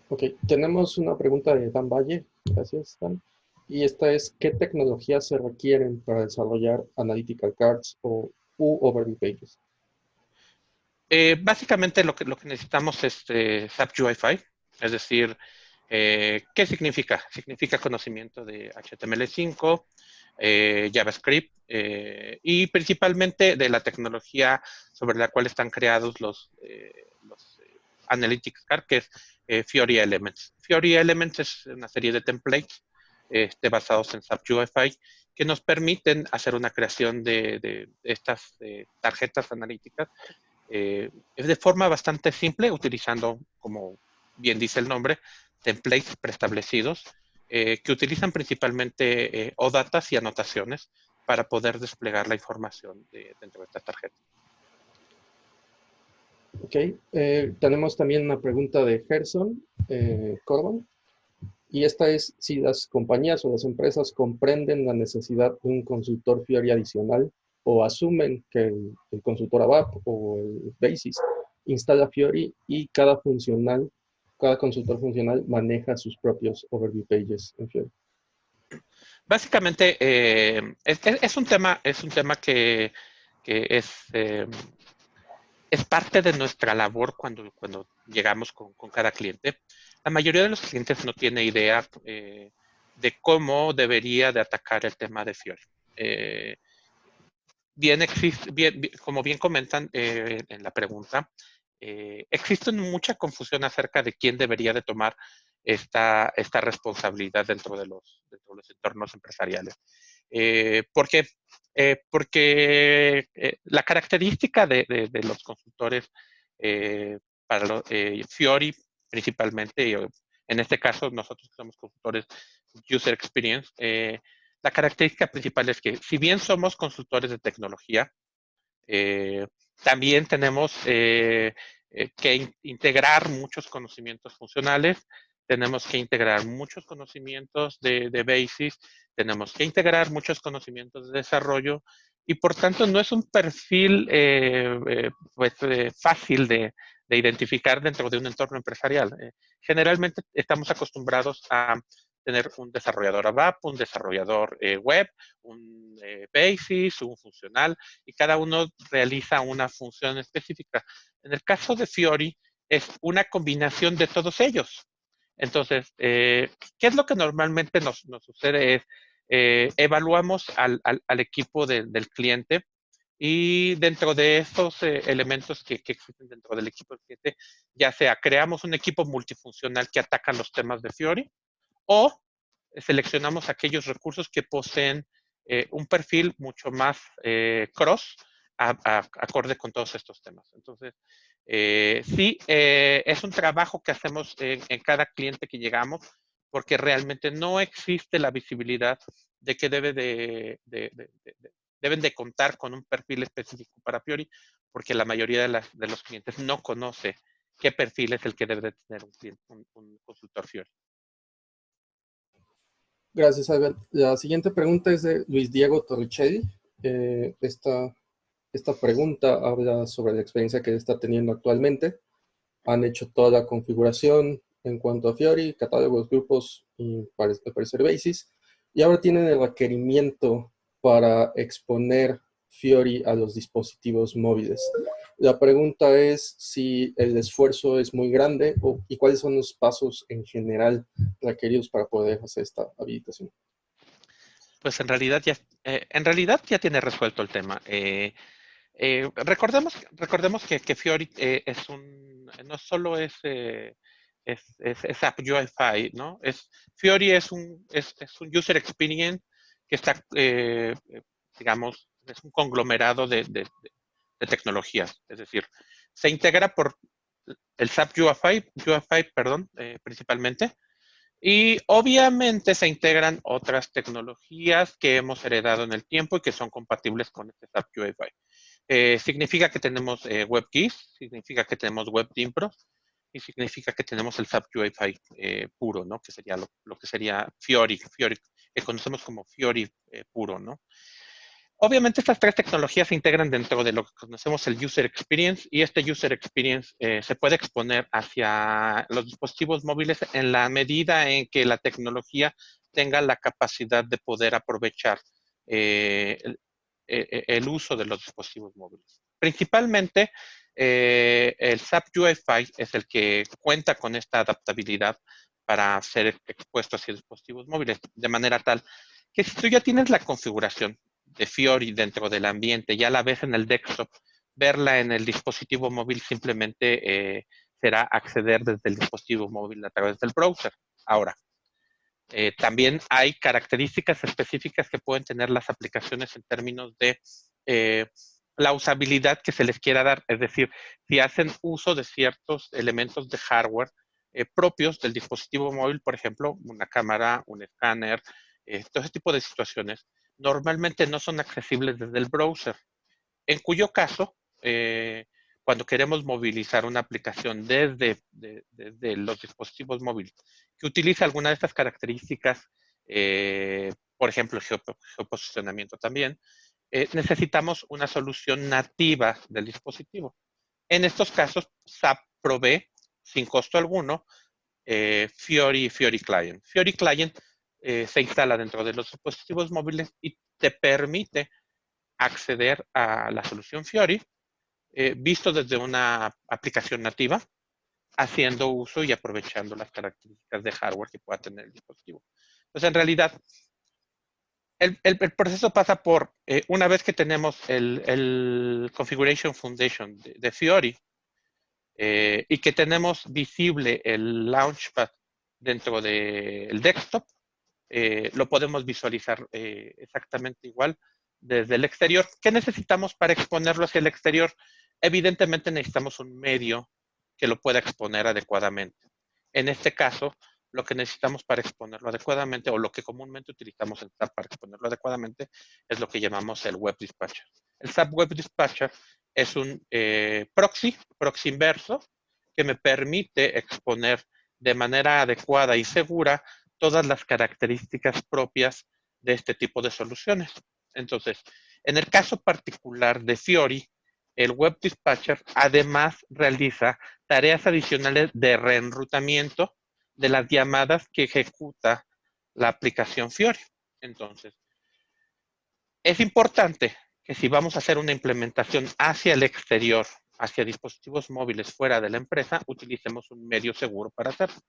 Ok, tenemos una pregunta de Dan Valle. Gracias, Dan. Y esta es, ¿qué tecnologías se requieren para desarrollar Analytical Cards o Overview Pages? Básicamente lo que necesitamos es SAP UI5, es decir, ¿qué significa? Significa conocimiento de HTML5, JavaScript y principalmente de la tecnología sobre la cual están creados los Analytics Card, que es Fiori Elements. Fiori Elements es una serie de templates basados en SAP UI5 que nos permiten hacer una creación de estas tarjetas analíticas es de forma bastante simple, utilizando, como bien dice el nombre, templates preestablecidos que utilizan principalmente ODatas y anotaciones para poder desplegar la información dentro de esta tarjeta. Ok, tenemos también una pregunta de Gerson Corban. Y esta es si las compañías o las empresas comprenden la necesidad de un consultor Fiori adicional o asumen que el consultor ABAP o el Basis instala Fiori y cada consultor funcional maneja sus propios overview pages en Fiori. Básicamente, es un tema que es parte de nuestra labor cuando llegamos con cada cliente. La mayoría de los clientes no tiene idea de cómo debería de atacar el tema de Fiori. Eh, como bien comentan en la pregunta, existe mucha confusión acerca de quién debería de tomar esta responsabilidad dentro de los entornos empresariales. ¿Por qué? Porque la característica de los consultores para Fiori principalmente, en este caso nosotros que somos consultores User Experience, la característica principal es que si bien somos consultores de tecnología, eh, también tenemos que integrar muchos conocimientos funcionales, tenemos que integrar muchos conocimientos de Basis, tenemos que integrar muchos conocimientos de desarrollo y por tanto no es un perfil fácil de identificar dentro de un entorno empresarial. Generalmente estamos acostumbrados a tener un desarrollador ABAP, un desarrollador web, un Basis, un funcional, y cada uno realiza una función específica. En el caso de Fiori, es una combinación de todos ellos. Entonces, ¿qué es lo que normalmente nos sucede? Es evaluamos al equipo del cliente y dentro de esos elementos que existen dentro del equipo del cliente, ya sea creamos un equipo multifuncional que ataca los temas de Fiori o seleccionamos aquellos recursos que poseen un perfil mucho más cross acorde con todos estos temas. Entonces, sí, es un trabajo que hacemos en cada cliente que llegamos porque realmente no existe la visibilidad de que deben de contar con un perfil específico para Fiori, porque la mayoría de los clientes no conoce qué perfil es el que debe de tener un consultor Fiori. Gracias, Albert. La siguiente pregunta es de Luis Diego Torricelli. Esta pregunta habla sobre la experiencia que está teniendo actualmente. Han hecho toda la configuración en cuanto a Fiori, catálogos, grupos y al parecer Basis. Y ahora tienen el requerimiento para exponer Fiori a los dispositivos móviles. La pregunta es si el esfuerzo es muy grande y cuáles son los pasos en general requeridos para poder hacer esta habilitación. Pues en realidad ya tiene resuelto el tema. Recordemos que Fiori no solo es App UI5, ¿no? Fiori es un user experience que está, digamos, es un conglomerado de tecnologías. Es decir, se integra el SAP UEFI, perdón, principalmente. Y obviamente se integran otras tecnologías que hemos heredado en el tiempo y que son compatibles con este SAP UEFI. Significa que tenemos WebGIS, significa que tenemos WebDimpro y significa que tenemos el SAP UEFI puro, ¿no? Que sería lo que sería Fiori, que conocemos como Fiori puro, ¿no? Obviamente estas tres tecnologías se integran dentro de lo que conocemos el User Experience y este User Experience se puede exponer hacia los dispositivos móviles en la medida en que la tecnología tenga la capacidad de poder aprovechar el uso de los dispositivos móviles. Principalmente, el SAP UEFI es el que cuenta con esta adaptabilidad para ser expuesto hacia dispositivos móviles, de manera tal que si tú ya tienes la configuración de Fiori dentro del ambiente, ya la ves en el desktop, verla en el dispositivo móvil simplemente será acceder desde el dispositivo móvil a través del browser. Ahora, también hay características específicas que pueden tener las aplicaciones en términos de la usabilidad que se les quiera dar. Es decir, si hacen uso de ciertos elementos de hardware propios del dispositivo móvil, por ejemplo, una cámara, un escáner, todo ese tipo de situaciones, normalmente no son accesibles desde el browser. En cuyo caso, cuando queremos movilizar una aplicación desde los dispositivos móviles que utiliza alguna de estas características, por ejemplo, geoposicionamiento también, necesitamos una solución nativa del dispositivo. En estos casos, SAP provee, sin costo alguno, Fiori Client. Fiori Client se instala dentro de los dispositivos móviles y te permite acceder a la solución Fiori visto desde una aplicación nativa, haciendo uso y aprovechando las características de hardware que pueda tener el dispositivo. Entonces, en realidad, el proceso pasa por, una vez que tenemos el Configuration Foundation de Fiori y que tenemos visible el Launchpad dentro del desktop, lo podemos visualizar exactamente igual desde el exterior. ¿Qué necesitamos para exponerlo hacia el exterior? Evidentemente necesitamos un medio que lo pueda exponer adecuadamente. En este caso, lo que necesitamos para exponerlo adecuadamente, o lo que comúnmente utilizamos en SAP para exponerlo adecuadamente, es lo que llamamos el Web Dispatcher. El SAP Web Dispatcher es un proxy inverso, que me permite exponer de manera adecuada y segura todas las características propias de este tipo de soluciones. Entonces, en el caso particular de Fiori, el Web Dispatcher además realiza tareas adicionales de reenrutamiento de las llamadas que ejecuta la aplicación Fiori. Entonces, es importante que si vamos a hacer una implementación hacia el exterior, hacia dispositivos móviles fuera de la empresa, utilicemos un medio seguro para hacerlo.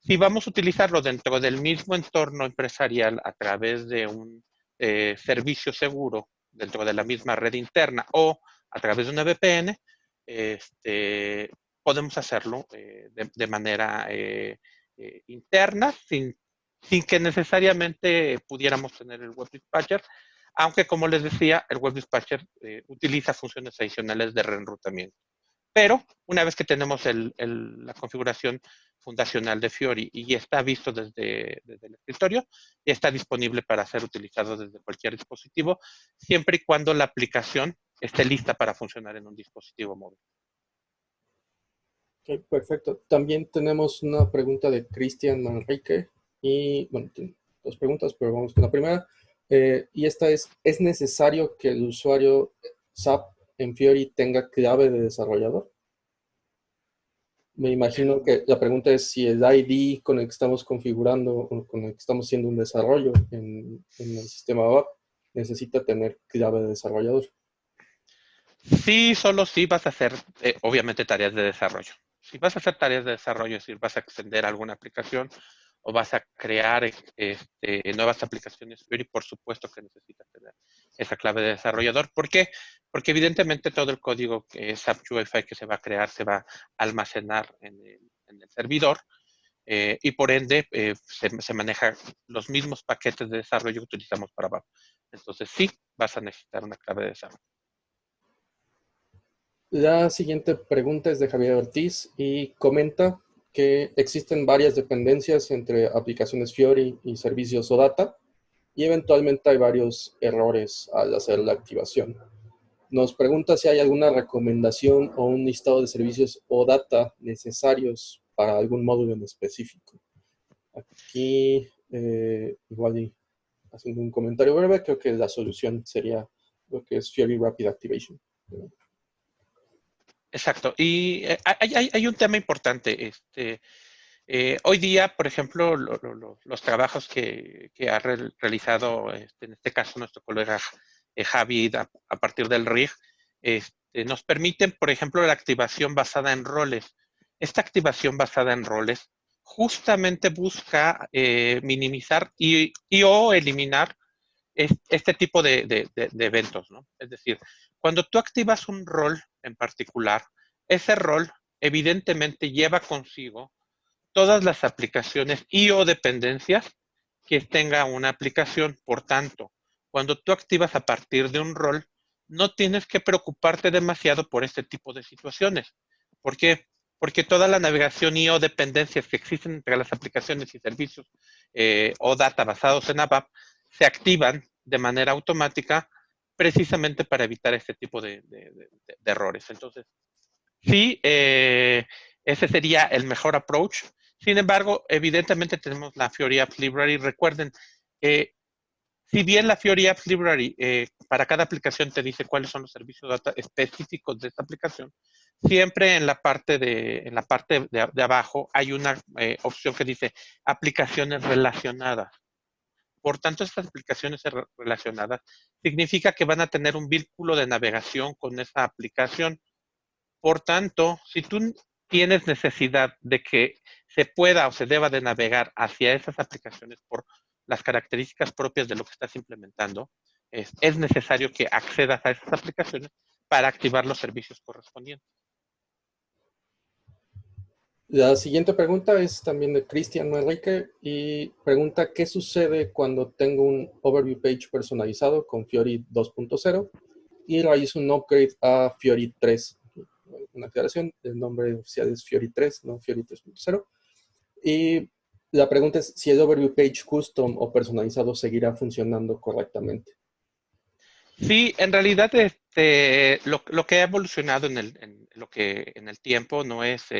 Si vamos a utilizarlo dentro del mismo entorno empresarial a través de un servicio seguro dentro de la misma red interna o a través de una VPN, podemos hacerlo de manera interna sin que necesariamente pudiéramos tener el Web Dispatcher, aunque como les decía, el Web Dispatcher utiliza funciones adicionales de reenrutamiento. Pero una vez que tenemos la configuración fundacional de Fiori y está visto desde el escritorio, ya está disponible para ser utilizado desde cualquier dispositivo, siempre y cuando la aplicación esté lista para funcionar en un dispositivo móvil. Okay, perfecto. También tenemos una pregunta de Cristian Manrique. Y bueno, tiene dos preguntas, pero vamos con la primera. Y esta ¿es necesario que el usuario SAP en Fiori tenga clave de desarrollador? Me imagino que la pregunta es si el ID con el que estamos configurando o con el que estamos haciendo un desarrollo en el sistema web necesita tener clave de desarrollador. Sí, solo si vas a hacer, obviamente, tareas de desarrollo. Si vas a hacer tareas de desarrollo, es decir, vas a extender alguna aplicación o vas a crear nuevas aplicaciones Fiori, por supuesto que necesitas tener esa clave de desarrollador. ¿Por qué? Porque evidentemente todo el código que SAP UEFI que se va a crear se va a almacenar en el servidor y por ende se manejan los mismos paquetes de desarrollo que utilizamos para web. Entonces sí, vas a necesitar una clave de desarrollo. La siguiente pregunta es de Javier Ortiz y comenta que existen varias dependencias entre aplicaciones Fiori y servicios OData y eventualmente hay varios errores al hacer la activación. Nos pregunta si hay alguna recomendación o un listado de servicios OData necesarios para algún módulo en específico. Aquí, igual y haciendo un comentario breve, creo que la solución sería lo que es Fiori Rapid Activation. Exacto. Y hay un tema importante. Hoy día, por ejemplo, los trabajos que ha realizado, en este caso, nuestro colega Javi a partir del RIG, nos permiten, por ejemplo, la activación basada en roles. Esta activación basada en roles justamente busca minimizar y o eliminar este tipo de eventos, ¿no? Es decir, cuando tú activas un rol en particular, ese rol evidentemente lleva consigo todas las aplicaciones y o dependencias que tenga una aplicación. Por tanto, cuando tú activas a partir de un rol, no tienes que preocuparte demasiado por este tipo de situaciones. ¿Por qué? Porque toda la navegación y o dependencias que existen entre las aplicaciones y servicios o data basados en ABAP se activan de manera automática precisamente para evitar este tipo de errores. Entonces, sí, ese sería el mejor approach. Sin embargo, evidentemente tenemos la Fiori Apps Library. Recuerden, eh, si bien la Fiori Apps Library para cada aplicación te dice cuáles son los servicios data específicos de esta aplicación, siempre en la parte de abajo hay una opción que dice aplicaciones relacionadas. Por tanto, estas aplicaciones relacionadas significa que van a tener un vínculo de navegación con esa aplicación. Por tanto, si tú tienes necesidad de que se pueda o se deba de navegar hacia esas aplicaciones por las características propias de lo que estás implementando, es necesario que accedas a esas aplicaciones para activar los servicios correspondientes. La siguiente pregunta es también de Cristian Manrique y pregunta qué sucede cuando tengo un overview page personalizado con Fiori 2.0 y realizo un upgrade a Fiori 3. Una aclaración, el nombre oficial es Fiori 3, no Fiori 3.0. Y la pregunta es si el overview page custom o personalizado seguirá funcionando correctamente. Sí, en realidad lo que ha evolucionado en el tiempo no es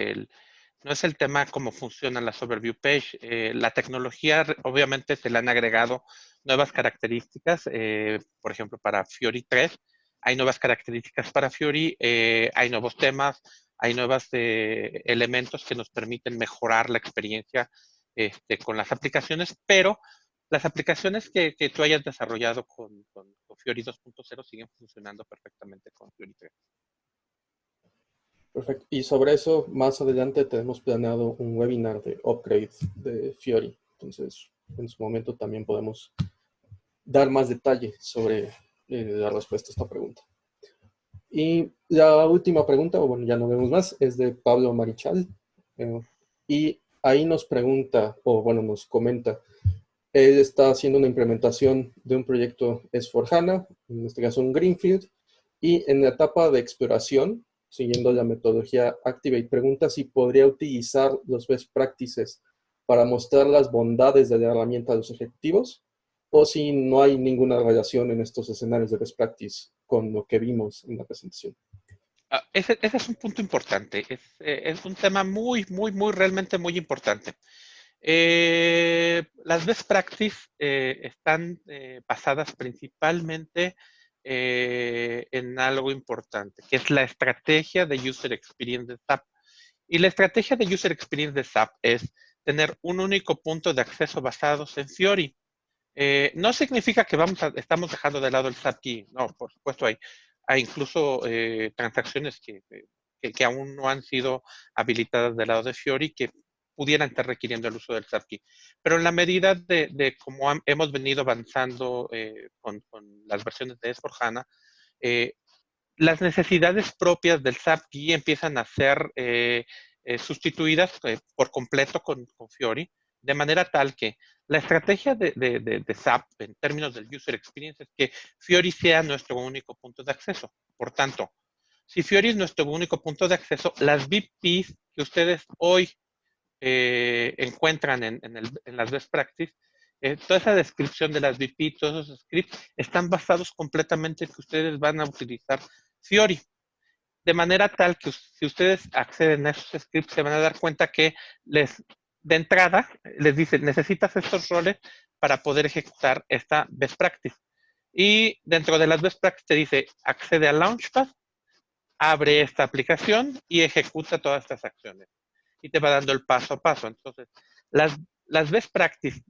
el tema cómo funcionan las overview page. La tecnología, obviamente, se le han agregado nuevas características. Por ejemplo, para Fiori 3 hay nuevas características para Fiori, hay nuevos temas, hay nuevos elementos que nos permiten mejorar la experiencia con las aplicaciones, pero las aplicaciones que tú hayas desarrollado con Fiori 2.0 siguen funcionando perfectamente con Fiori 3. Perfecto. Y sobre eso, más adelante tenemos planeado un webinar de upgrade de Fiori. Entonces, en su momento también podemos dar más detalle sobre la respuesta a esta pregunta. Y la última pregunta, o bueno, ya no vemos más, es de Pablo Marichal. Y ahí nos pregunta, o bueno, nos comenta, él está haciendo una implementación de un proyecto S4HANA, en este caso un Greenfield, y en la etapa de exploración, siguiendo la metodología Activate, pregunta si podría utilizar los best practices para mostrar las bondades de la herramienta a los ejecutivos, o si no hay ninguna relación en estos escenarios de best practice con lo que vimos en la presentación. Ese es un punto importante. Es un tema muy, realmente muy importante. Las best practices están basadas principalmente en algo importante, que es la estrategia de User Experience de SAP. Y la estrategia de User Experience de SAP es tener un único punto de acceso basados en Fiori. No significa que estamos dejando de lado el SAP Key. No, por supuesto, hay incluso transacciones que aún no han sido habilitadas del lado de Fiori que pudieran estar requiriendo el uso del SAP Key. Pero en la medida de cómo hemos venido avanzando con las versiones de S4HANA, las necesidades propias del SAP Key empiezan a ser sustituidas por completo con Fiori, de manera tal que la estrategia de SAP en términos del user experience es que Fiori sea nuestro único punto de acceso. Por tanto, Si Fiori es nuestro único punto de acceso, las VPs que ustedes hoy encuentran en las best practice, toda esa descripción de las VP, todos esos scripts, están basados completamente en que ustedes van a utilizar Fiori. De manera tal que si ustedes acceden a esos scripts, se van a dar cuenta que de entrada les dice, necesitas estos roles para poder ejecutar esta best practice. Y dentro de las best practice te dice, accede a Launchpad, abre esta aplicación y ejecuta todas estas acciones. Y te va dando el paso a paso. Entonces, las best practice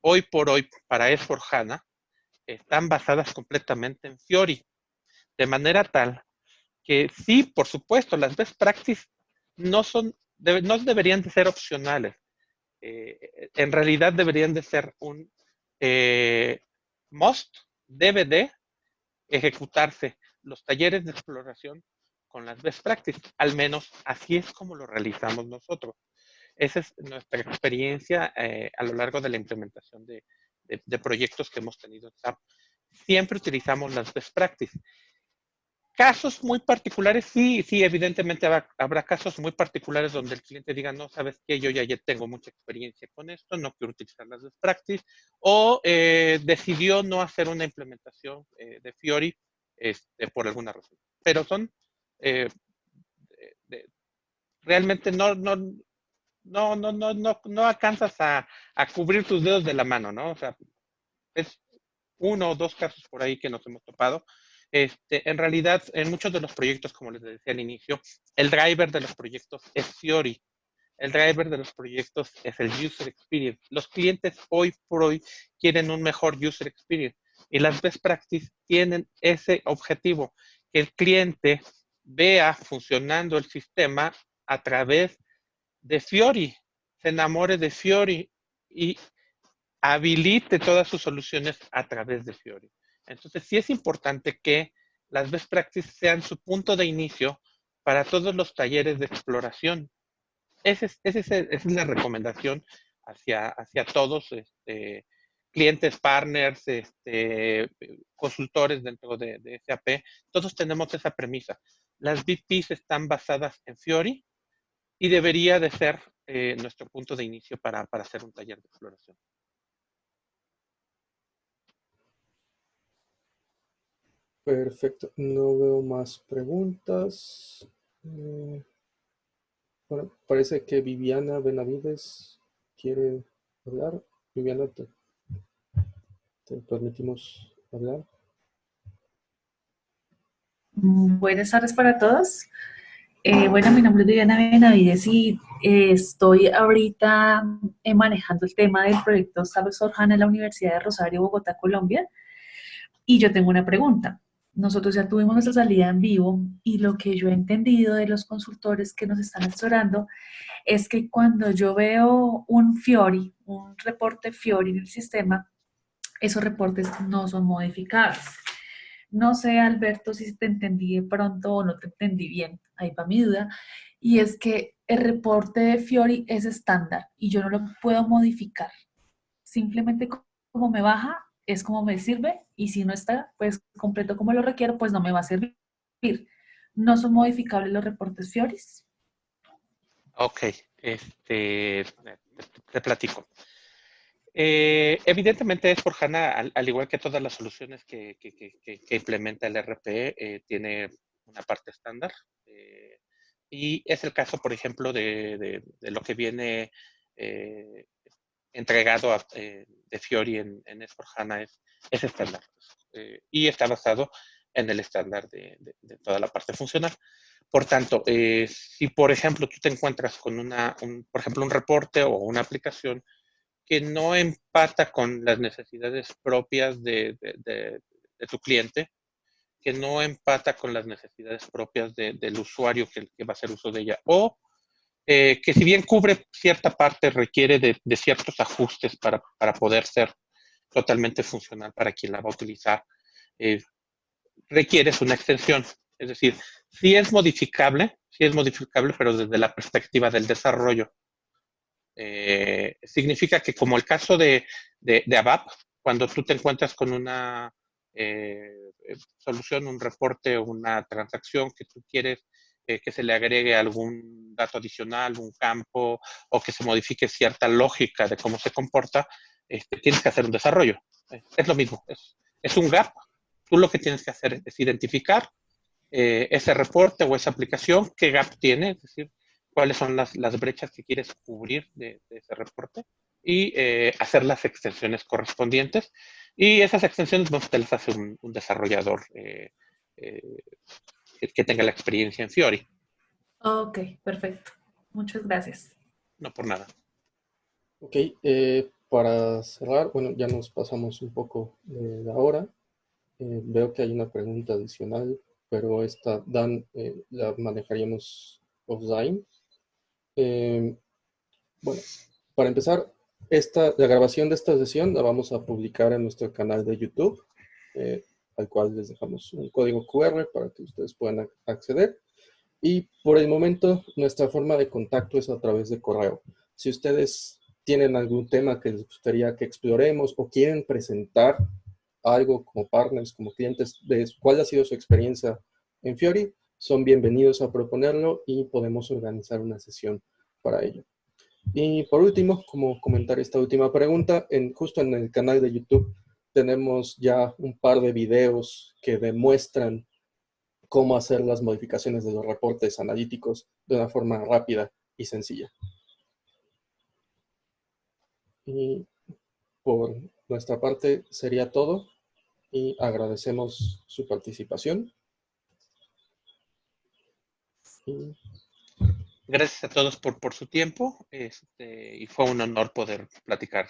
hoy por hoy para S4HANA están basadas completamente en Fiori. De manera tal que sí, por supuesto, las best practice no deberían de ser opcionales. En realidad deberían de ser un must, debe de ejecutarse los talleres de exploración con las best practices. Al menos así es como lo realizamos nosotros. Esa es nuestra experiencia a lo largo de la implementación de proyectos que hemos tenido en SAP. Siempre utilizamos las best practices. Casos muy particulares, sí, evidentemente habrá casos muy particulares donde el cliente diga, no, sabes qué, yo ya tengo mucha experiencia con esto, no quiero utilizar las best practices, o decidió no hacer una implementación de Fiori por alguna razón. Pero son, eh, realmente no alcanzas a cubrir tus dedos de la mano, ¿no? O sea, es uno o dos casos por ahí que nos hemos topado. En realidad, en muchos de los proyectos, como les decía al inicio, el driver de los proyectos es Fiori. El driver de los proyectos es el user experience. Los clientes hoy por hoy quieren un mejor user experience y las best practices tienen ese objetivo, que el cliente vea funcionando el sistema a través de Fiori, se enamore de Fiori y habilite todas sus soluciones a través de Fiori. Entonces, sí es importante que las best practices sean su punto de inicio para todos los talleres de exploración. Esa es la recomendación hacia todos, clientes, partners, consultores dentro de SAP. Todos tenemos esa premisa. Las VPs están basadas en Fiori y debería de ser nuestro punto de inicio para hacer un taller de exploración. Perfecto, no veo más preguntas. Bueno, parece que Viviana Benavides quiere hablar. Viviana, te permitimos hablar. Buenas tardes para todos. Bueno, mi nombre es Viviana Benavides y estoy ahorita manejando el tema del proyecto SAP S/4HANA en la Universidad de Rosario, Bogotá, Colombia. Y yo tengo una pregunta. Nosotros ya tuvimos nuestra salida en vivo y lo que yo he entendido de los consultores que nos están asesorando es que cuando yo veo un Fiori, un reporte Fiori en el sistema, esos reportes no son modificables. No sé, Alberto, si te entendí de pronto o no te entendí bien. Ahí va mi duda. Y es que el reporte de Fiori es estándar y yo no lo puedo modificar. Simplemente como me baja, es como me sirve y si no está, pues completo como lo requiero, pues no me va a servir. ¿No son modificables los reportes Fioris? Ok, te platico. Evidentemente S/4HANA, al igual que todas las soluciones que implementa el RP, tiene una parte estándar. Y es el caso, por ejemplo, de lo que viene entregado de Fiori en S/4HANA es estándar. Y está basado en el estándar de toda la parte funcional. Por tanto, si por ejemplo tú te encuentras con por ejemplo, un reporte o una aplicación que no empata con las necesidades propias de tu cliente, que no empata con las necesidades propias del usuario que va a hacer uso de ella, o que si bien cubre cierta parte, requiere de ciertos ajustes para poder ser totalmente funcional para quien la va a utilizar, requieres una extensión. Es decir, sí es modificable, pero desde la perspectiva del desarrollo. Significa que como el caso de ABAP, cuando tú te encuentras con una solución, un reporte, una transacción que tú quieres que se le agregue algún dato adicional, un campo, o que se modifique cierta lógica de cómo se comporta, tienes que hacer un desarrollo. Es lo mismo, es un gap. Tú lo que tienes que hacer es identificar ese reporte o esa aplicación, qué gap tiene, es decir, cuáles son las brechas que quieres cubrir de ese reporte y hacer las extensiones correspondientes. Y esas extensiones te las hace un desarrollador que tenga la experiencia en Fiori. Ok, perfecto. Muchas gracias. No por nada. Ok, para cerrar, bueno, ya nos pasamos un poco de la hora. Veo que hay una pregunta adicional, pero esta, Dan, la manejaríamos offline. Bueno, para empezar, la grabación de esta sesión la vamos a publicar en nuestro canal de YouTube, al cual les dejamos un código QR para que ustedes puedan acceder. Y por el momento, nuestra forma de contacto es a través de correo. Si ustedes tienen algún tema que les gustaría que exploremos o quieren presentar algo como partners, como clientes, de cuál ha sido su experiencia en Fiori, son bienvenidos a proponerlo y podemos organizar una sesión para ello. Y por último, como comentar esta última pregunta, justo en el canal de YouTube tenemos ya un par de videos que demuestran cómo hacer las modificaciones de los reportes analíticos de una forma rápida y sencilla. Y por nuestra parte sería todo y agradecemos su participación. Gracias a todos por su tiempo y fue un honor poder platicar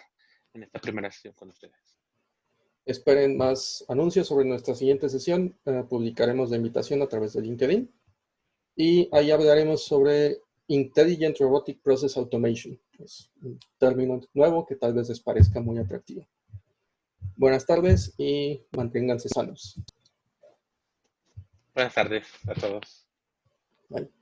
en esta primera sesión con ustedes. Esperen más anuncios sobre nuestra siguiente sesión. Publicaremos la invitación a través de LinkedIn y ahí hablaremos sobre Intelligent Robotic Process Automation. Es un término nuevo que tal vez les parezca muy atractivo. Buenas tardes y manténganse sanos. Buenas tardes a todos. Bye.